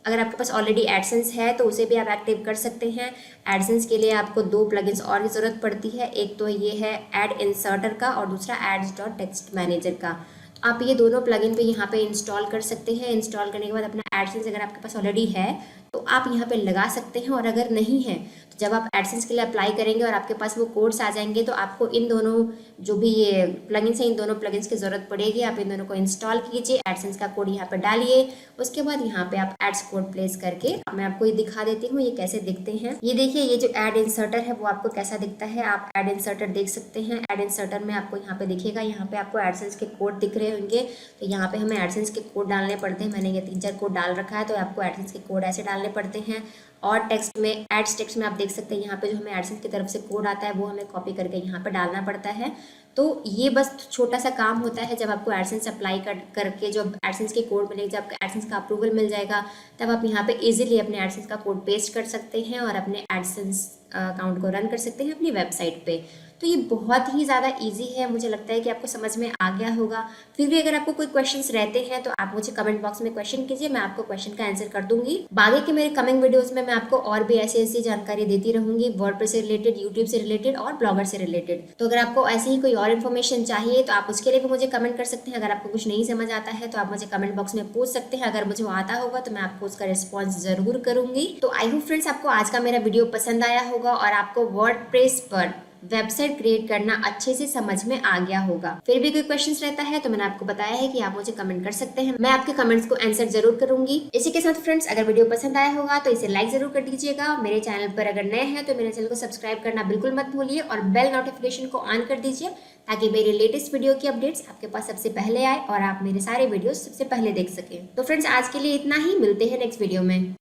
A: अगर आपके पास ऑलरेडी एडसेंस है तो उसे भी आप एक्टिव कर सकते हैं। एडसेंस के लिए आपको 2 प्लगइन्स और की ज़रूरत पड़ती है। एक तो ये है एड इंसर्टर का और दूसरा एड्स.टेक्स्ट मैनेजर का। आप ये दोनों प्लगइन पे यहाँ पे इंस्टॉल कर सकते हैं। इंस्टॉल करने के बाद अपना एडसेंस अगर आपके पास ऑलरेडी है तो आप यहाँ पे लगा सकते हैं, और अगर नहीं है तो जब आप एडसेंस के लिए अप्लाई करेंगे और आपके पास वो कोड्स आ जाएंगे तो आपको इन दोनों जो भी ये प्लगइन्स हैं इन दोनों प्लगइन्स की ज़रूरत पड़ेगी। आप इन दोनों को इंस्टॉल कीजिए, एडसेंस का कोड यहाँ पे डालिए, उसके बाद यहाँ पे आप एड्स कोड प्लेस करके मैं आपको ये दिखा देती हूँ ये कैसे दिखते हैं। ये देखिए, ये जो एड इंसर्टर है वो आपको कैसा दिखता है। आप एड इंसर्टर देख सकते हैं। एड इंसर्टर में आपको यहाँ पे दिखेगा, यहाँ पे आपको एडसेंस के कोड दिख रहे होंगे। तो यहाँ पे हमें एडसेंस के कोड डालने पड़ते हैं। मैंने ये 3-4 कोड डाल रखा है, तो आपको एडसेंस के कोड ऐसे डालने पड़ते हैं। और टेक्स्ट में, एड्स टेक्स्ट में आप देख सकते हैं यहाँ पे जो हमें एडसेंस की तरफ से कोड आता है वो हमें कॉपी करके यहाँ पे डालना पड़ता है। तो ये बस छोटा सा काम होता है। जब आपको एडसेंस अप्लाई करके जब एडसेंस के कोड मिलेगा, जब आपको एडसेंस का अप्रूवल मिल जाएगा, तब आप यहाँ पे इजीली अपने एडसेंस का कोड पेस्ट कर सकते हैं और अपने एडसेंस अकाउंट को रन कर सकते हैं अपनी वेबसाइट पे। तो ये बहुत ही ज़्यादा इजी है। मुझे लगता है कि आपको समझ में आ गया होगा। फिर भी अगर आपको कोई क्वेश्चंस रहते हैं तो आप मुझे कमेंट बॉक्स में क्वेश्चन कीजिए, मैं आपको क्वेश्चन का आंसर कर दूंगी। बाकी के मेरे कमिंग वीडियोस में मैं आपको और भी ऐसी जानकारी देती रहूंगी, वर्डप्रेस से रिलेटेड, यूट्यूब से रिलेटेड और ब्लॉगर से रिलेटेड। तो अगर आपको ऐसे ही कोई और इन्फॉर्मेशन चाहिए तो आप उसके लिए भी मुझे कमेंट कर सकते हैं। अगर आपको कुछ नहीं समझ आता है तो आप मुझे कमेंट बॉक्स में पूछ सकते हैं। अगर मुझे आता होगा तो मैं आपको उसका रिस्पॉन्स जरूर करूंगी। तो आई होप फ्रेंड्स आपको आज का मेरा वीडियो पसंद आया होगा और आपको वर्डप्रेस पर वेबसाइट क्रिएट करना अच्छे से समझ में आ गया होगा। फिर भी कोई क्वेश्चंस रहता है तो मैंने आपको बताया है कि आप मुझे कमेंट कर सकते हैं, मैं आपके कमेंट्स को आंसर जरूर करूंगी। इसी के साथ फ्रेंड्स, अगर वीडियो पसंद आया होगा तो इसे लाइक जरूर कर दीजिएगा। मेरे चैनल पर अगर नए हैं तो मेरे चैनल को सब्सक्राइब करना बिल्कुल मत भूलिए और बेल नोटिफिकेशन को ऑन कर दीजिए ताकि मेरी लेटेस्ट वीडियो की अपडेट्स आपके पास सबसे पहले आए और आप मेरे सारे वीडियोस सबसे पहले देख सकें। तो फ्रेंड्स, आज के लिए इतना ही। मिलते हैं नेक्स्ट वीडियो में।